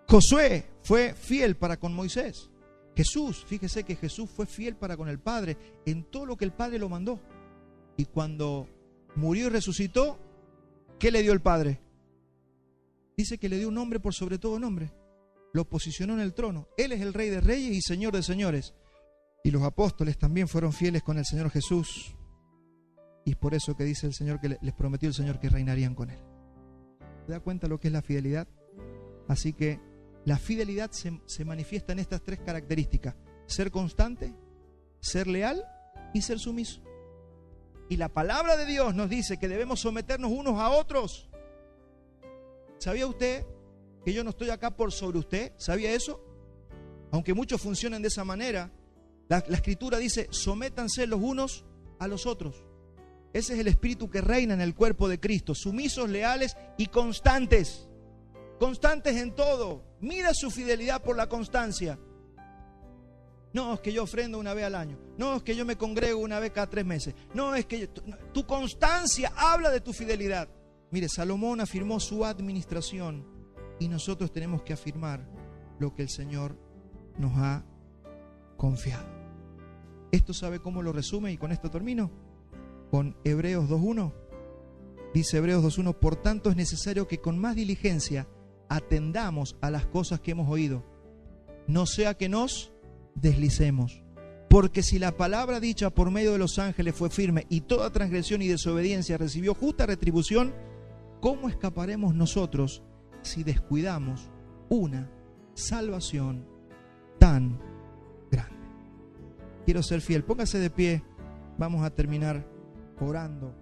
Josué fue fiel para con Moisés. Jesús, fíjese que Jesús fue fiel para con el Padre en todo lo que el Padre lo mandó. Y cuando murió y resucitó, ¿qué le dio el Padre? Dice que le dio un nombre por sobre todo nombre. Lo posicionó en el trono. Él es el Rey de Reyes y Señor de Señores. Y los apóstoles también fueron fieles con el Señor Jesús. Y es por eso que dice el Señor que les prometió el Señor que reinarían con Él. ¿Se da cuenta lo que es la fidelidad? Así que la fidelidad se manifiesta en estas tres características: ser constante, ser leal y ser sumiso. Y la palabra de Dios nos dice que debemos someternos unos a otros. ¿Sabía usted que yo no estoy acá por sobre usted? ¿Sabía eso? Aunque muchos funcionan de esa manera, la Escritura dice: sométanse los unos a los otros. Ese es el espíritu que reina en el cuerpo de Cristo. Sumisos, leales y constantes. Constantes en todo. Mira su fidelidad por la constancia. No, es que yo ofrendo una vez al año. No, es que yo me congrego una vez cada 3 meses. No, es que tu constancia habla de tu fidelidad. Mire, Salomón afirmó su administración y nosotros tenemos que afirmar lo que el Señor nos ha confiado. ¿Esto sabe cómo lo resume? Y con esto termino. Con Hebreos 2.1. Dice Hebreos 2.1: por tanto es necesario que con más diligencia atendamos a las cosas que hemos oído, no sea que nos deslicemos. Porque si la palabra dicha por medio de los ángeles fue firme y toda transgresión y desobediencia recibió justa retribución, ¿cómo escaparemos nosotros si descuidamos una salvación tan grande? Quiero ser fiel. Póngase de pie. Vamos a terminar orando.